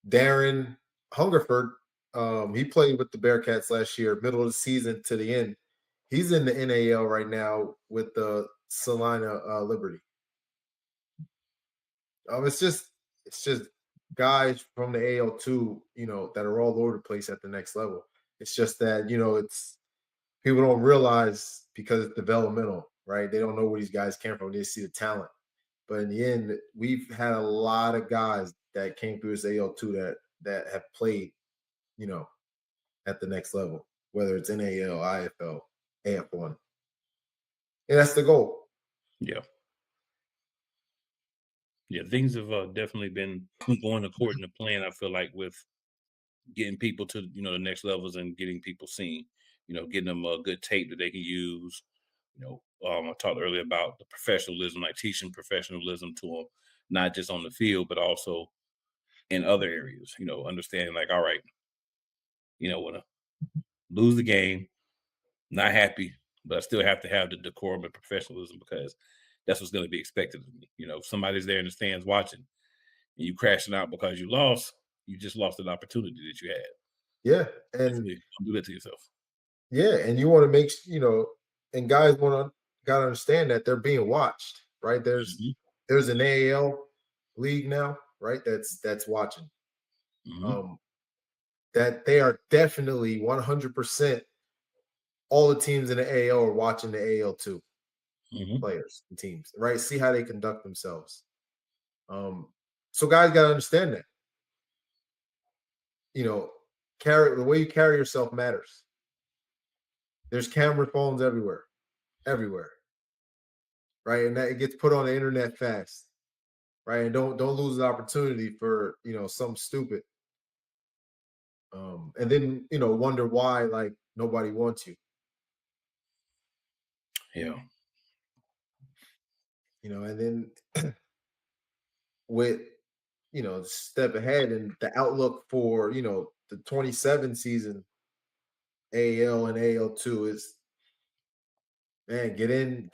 Darren Hungerford, he played with the Bearcats last year, middle of the season to the end. He's in the NAL right now with the Salina Liberty. It's just guys from the AL2, that are all over the place at the next level. It's just that, it's people don't realize because it's developmental, right? They don't know where these guys came from. They see the talent. But in the end, we've had a lot of guys that came through this AL2 that have played, you know, at the next level, whether it's NAL, IFL, AF1. And that's the goal. yeah, yeah. Things have definitely been going according to plan. I feel like with getting people to the next levels and getting people seen, getting them a good tape that they can use. I talked earlier about the professionalism, like teaching professionalism to them, not just on the field, but also in other areas. Understanding like, all right, when I lose the game, not happy, but I still have to have the decorum and professionalism because that's what's going to be expected of me. If somebody's there in the stands watching and you crashing out because you lost, you just lost an opportunity that you had. Yeah. And Definitely don't do that to yourself. yeah, and you want to and guys gotta understand that they're being watched, right? There's Mhm, there's an AAL league now, right? That's watching. mhm, Um, that they are definitely 100% all the teams in the AAL are watching the AAL2 mhm. players and teams, right? See how they conduct themselves. Um, so guys gotta understand that, you know, carry the way you carry yourself matters. There's camera phones everywhere, right? And that it gets put on the internet fast, right? And don't lose the opportunity for something stupid, And then wonder why like nobody wants you. Yeah. And then with step ahead and the outlook for the 27 season AAL and AAL2 is, man, get in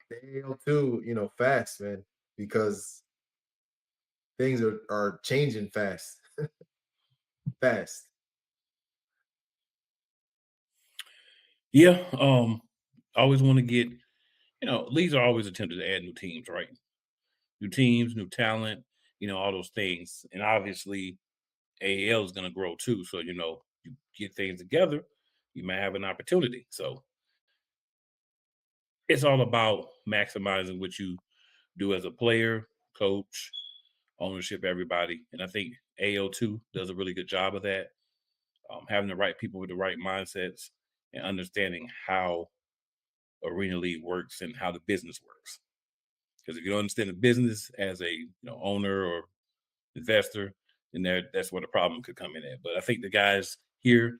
the AAL2 fast, man, because things are changing fast. Fast. Yeah. I always want to get, leagues are always attempting to add new teams, right? New teams, new talent, all those things. And obviously AAL is going to grow too. So, you get things together, you may have an opportunity. So it's all about maximizing what you do as a player, coach, ownership, everybody. And I think AO2 does a really good job of that. Having the right people with the right mindsets and understanding how Arena League works and how the business works. Because if you don't understand the business as a owner or investor, then that's where the problem could come in at. But I think the guys here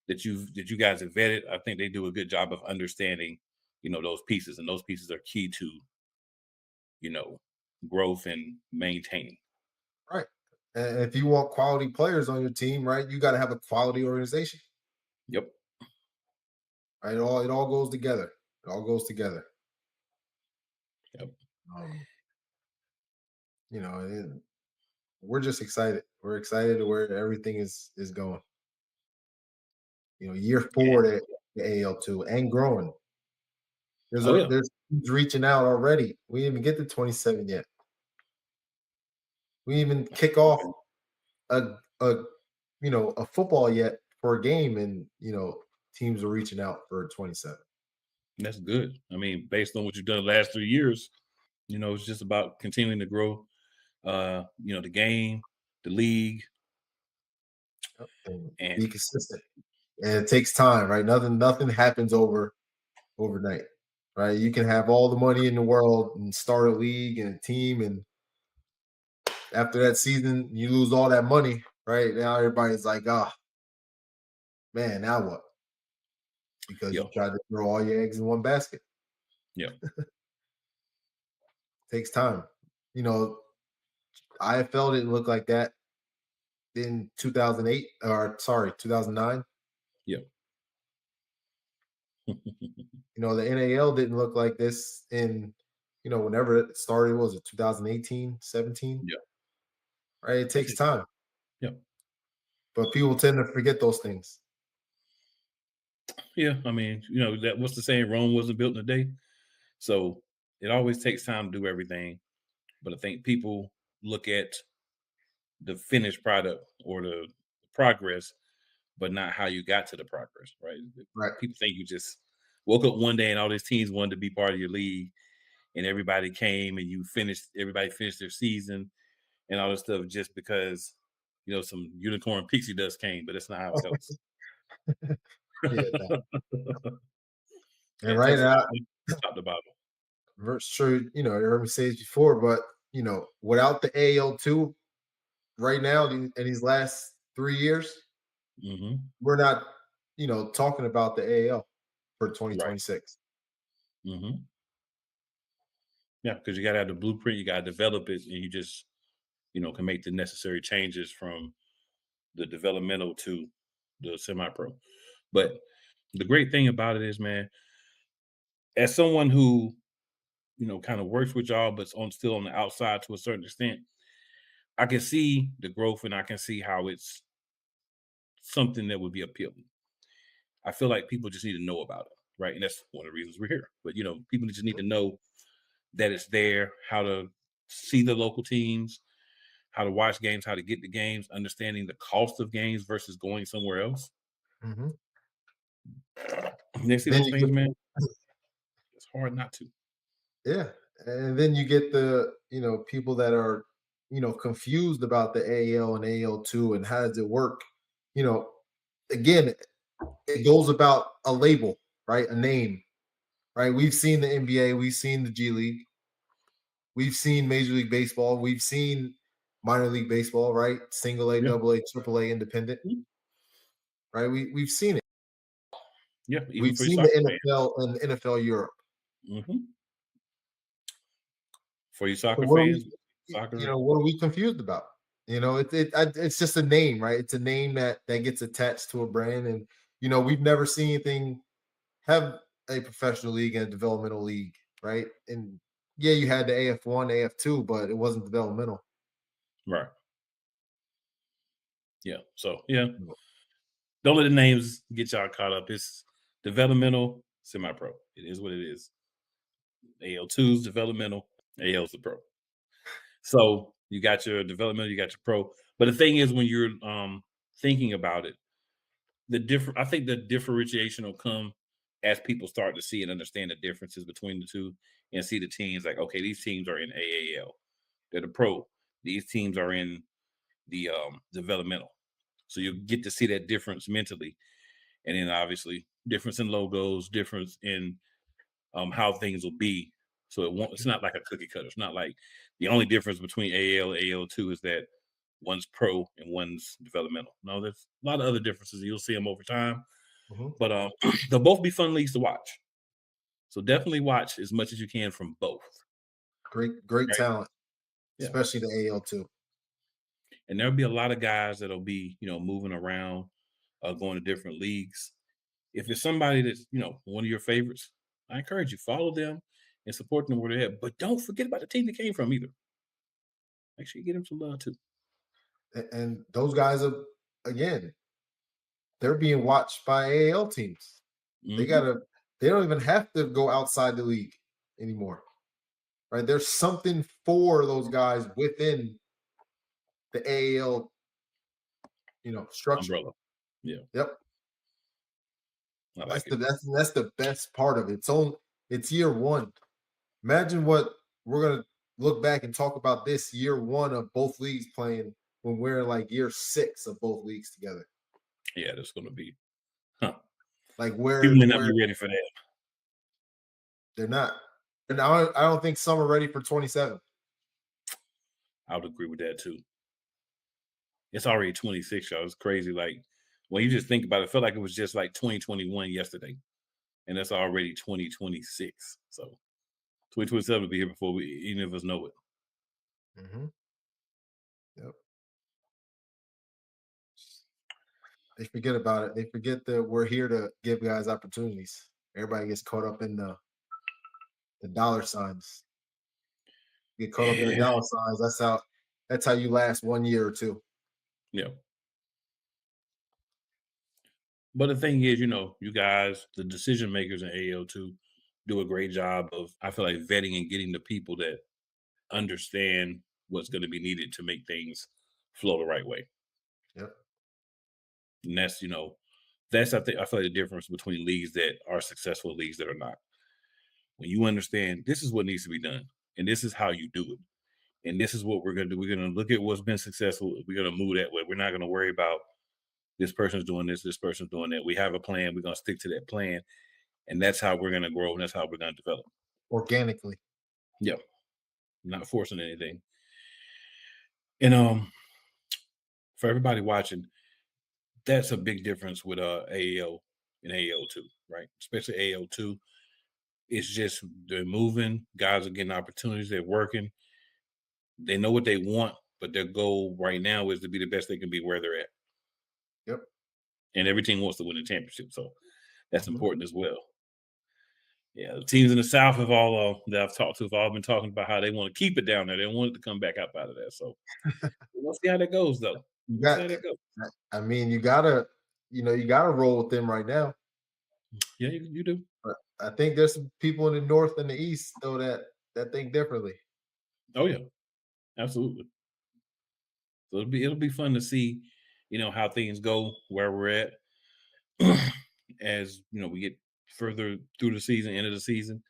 that you guys have vetted, I think they do a good job of understanding, those pieces, and those pieces are key to, you know, growth and maintaining. Right. And if you want quality players on your team, right, you got to have a quality organization. Yep. Right. It all goes together. It all goes together. Yep. Um, we're just excited. We're excited to where everything is going. Year 4 at the AL2 and growing. Oh yeah. There's teams reaching out already. We didn't even get to 27 yet. We didn't even kick off a football yet for a game, and teams are reaching out for 27. That's good. I mean, based on what you've done the last 3 years, it's just about continuing to grow. The game, the league, And and be consistent. And it takes time, right? Nothing happens overnight, right? You can have all the money in the world and start a league and a team, and after that season, you lose all that money, right? Now everybody's like, man, now what? Because yeah, you tried to throw all your eggs in one basket. yeah. Takes time. IFL didn't look like that in 2008, or sorry, 2009. Yeah. The NAL didn't look like this in, whenever it started. Was it 2018, 17? Yeah. Right? It takes time. Yeah. But people tend to forget those things. Yeah. I mean, that what's the saying? Rome wasn't built in a day. So it always takes time to do everything. But I think people look at the finished product or the progress, but not how you got to the progress, right? Right. People think you just woke up one day and all these teams wanted to be part of your league, and everybody came and everybody finished their season and all this stuff just because some unicorn pixie dust came, but that's not how it goes. Yeah. And It right takes a now, lot of top to bottom. verse true, you heard me say it before, but without the AL2 right now in these last 3 years, Mm-hmm. we're not, talking about the AL for Right. 2026. Mm-hmm. Yeah, because you got to have the blueprint, you got to develop it, and you just, can make the necessary changes from the developmental to the semi-pro. But the great thing about it is, man, as someone who, kind of works with y'all, but still on the outside to a certain extent, I can see the growth and I can see how it's something that would be appealing. I feel like people just need to know about it, right? And that's one of the reasons we're here. But people just need to know that it's there, how to see the local teams, how to watch games, how to get the games, understanding the cost of games versus going somewhere else. Mm-hmm. They see Then those you things, get, man. It's hard not to. yeah, and then you get the people that are confused about the AL and AL2 and how does it work. Again, it goes about a label, right? A name, right? We've seen the NBA, we've seen the G League, we've seen Major League Baseball, we've seen minor league baseball, right? Single A, Yeah. double A, triple A, independent, right? We've seen it. Yeah, even We've for your seen soccer the fans. NFL and NFL Europe. For you So soccer what are fans, we, soccer. what are we confused about? It's just a name, right? It's a name that gets attached to a brand, and we've never seen anything have a professional league and a developmental league, right? And yeah, you had the AF1, AF2, but it wasn't developmental. Right. Yeah. So yeah. Don't let the names get y'all caught up. It's developmental, semi-pro. It is what it is. AL2 is developmental, AL is the pro. So you got your developmental, you got your pro. But the thing is, when you're thinking about it, I think the differentiation will come as people start to see and understand the differences between the two and see the teams like, okay, these teams are in AAL. They're the pro. These teams are in the developmental. So you get to see that difference mentally. And then obviously difference in logos, difference in how things will be. So it's not like a cookie cutter. It's not like the only difference between AAL and AAL2 is that one's pro and one's developmental. No, there's a lot of other differences. You'll see them over time. But they'll both be fun leagues to watch. So definitely watch as much as you can from both. Great Right? talent, Yeah. especially the AL2. And there'll be a lot of guys that'll be, moving around, going to different leagues. If it's somebody that's, one of your favorites, I encourage you, follow them and support them where they're at. But don't forget about the team they came from either. Make sure you get them some love too. And those guys are, again, they're being watched by AAL teams. They don't even have to go outside the league anymore. Right? There's something for those guys within the AAL, structure. Umbrella. Yeah. Yep. I like it. That's the best part of it. It's year one. Imagine what we're gonna look back and talk about this year one of both leagues playing when we're in like year 6 of both leagues together. Yeah, that's gonna be like people may not be ready for that. They're not. And I don't think some are ready for 27. I would agree with that too. It's already 26, y'all. It's crazy. Like when you just think about it, I feel like it was just like 2021 yesterday. And that's already 2026. So 2027 will be here before any of us know it. Yep. They forget about it. They forget that we're here to give guys opportunities. Everybody gets caught up in the dollar signs. Get caught up in the dollar signs. That's how you last 1 year or two. Yeah. But the thing is, you guys, the decision makers in AL2 do a great job of, I feel like, vetting and getting the people that understand what's going to be needed to make things flow the right way. Yep. And that's, I feel like the difference between leagues that are successful and leagues that are not. When you understand this is what needs to be done, and this is how you do it, and this is what we're going to do. We're going to look at what's been successful. We're going to move that way. We're not going to worry about this person's doing this person's doing that. We have a plan. We're going to stick to that plan. And that's how we're going to grow. And that's how we're going to develop. Organically. Yeah. Not forcing anything. And for everybody watching, that's a big difference with AAL and AAL2, right? Especially AAL2. It's just they're moving. Guys are getting opportunities. They're working. They know what they want, but their goal right now is to be the best they can be where they're at. Yep. And every team wants to win the championship. So that's important as well. Yeah, the teams in the South have all that I've talked to have all been talking about how they want to keep it down there. They want it to come back up out of there. So we'll see how that goes, though. You gotta roll with them right now. Yeah, you do. But I think there's some people in the North and the East though that think differently. Oh yeah, absolutely. So it'll be fun to see, how things go where we're at as we get further through the season, end of the season.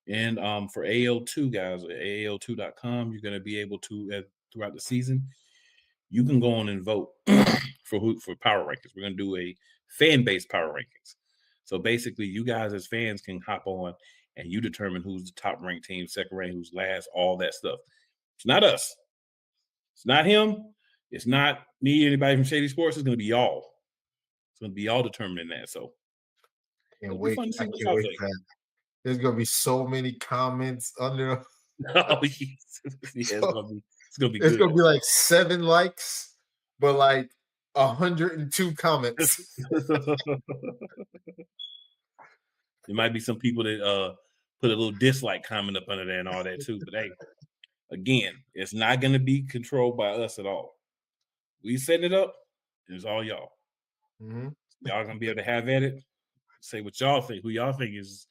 And for AL2 guys, at AAL2.com, you're going to be able to throughout the season, you can go on and vote for power rankings. We're going to do a fan-based power rankings. So basically, you guys as fans can hop on and you determine who's the top ranked team, second ranked, who's last, all that stuff. It's not us. It's not him. It's not me, anybody from Shady Sports. It's going to be y'all. It's going to be y'all determining that. So Can't it'll be wait. fun to see I what can't y'all wait think. for that. There's gonna be so many comments under. Oh, yes. Yeah, it's gonna be It's good. gonna be like 7 likes, but like 102 comments. There might be some people that put a little dislike comment up under there and all that too. But hey, again, it's not gonna be controlled by us at all. We setting it up, and it's all y'all. Mm-hmm. Y'all gonna be able to have at it, say what y'all think, who y'all think is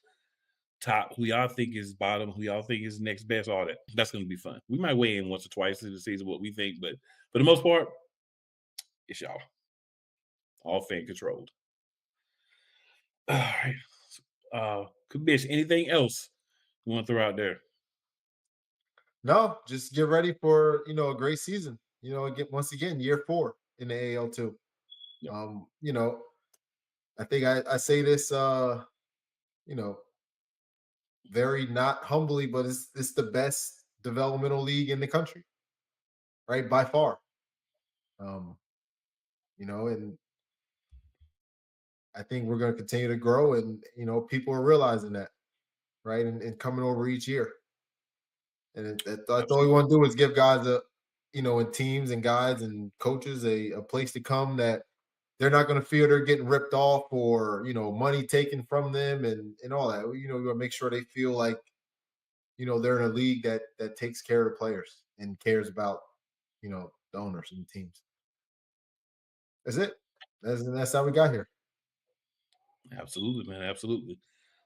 top, who y'all think is bottom, who y'all think is next best, all that. That's gonna be fun. We might weigh in once or twice in the season what we think, but for the most part, it's y'all. All fan controlled. All right. Kabish, anything else you want to throw out there? No, just get ready for a great season. Once again, year 4 in the AAL2. Yep. I think I say this very not humbly, but it's the best developmental league in the country, right? By far. And I think we're going to continue to grow, and people are realizing that, right? And coming over each year. And that's all we want to do is give guys and teams and guys and coaches a place to come that they're not going to feel they're getting ripped off or money taken from them and all that. We want to make sure they feel like they're in a league that takes care of the players and cares about the owners and the teams. That's it. That's how we got here. Absolutely, man. Absolutely.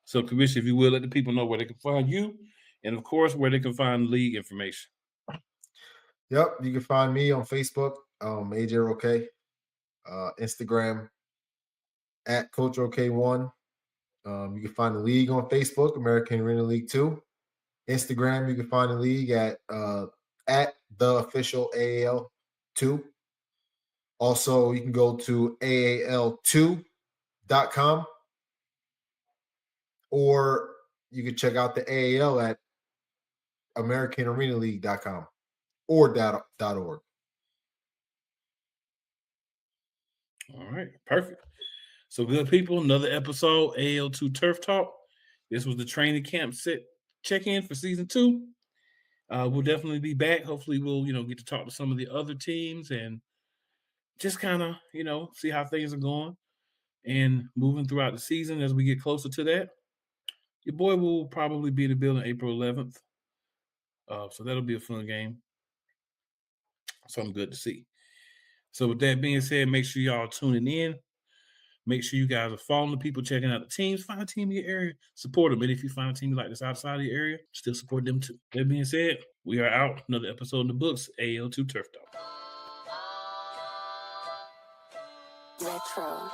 So, Commissioner, if you will, let the people know where they can find you, and of course, where they can find league information. Yep, you can find me on Facebook, AJ Roque, Instagram at Coach OK1. You can find the league on Facebook, American Arena League 2. Instagram, you can find the league at the official AAL2. Also, you can go to AAL2.com, or you can check out the AAL at AmericanArenaLeague.com or .org. All right, perfect. So, good people, another episode, AAL2 Turf Talk. This was the training camp check-in for season 2. We'll definitely be back. Hopefully, we'll get to talk to some of the other teams and just kind of see how things are going and moving throughout the season as we get closer to that. Your boy will probably be in the building April 11th. So that'll be a fun game. Something good to see. So with that being said, make sure y'all tuning in. Make sure you guys are following the people, checking out the teams. Find a team in your area, support them. And if you find a team like this outside of your area, still support them too. That being said, we are out. Another episode in the books, AAL2 Turf Talk. Retro.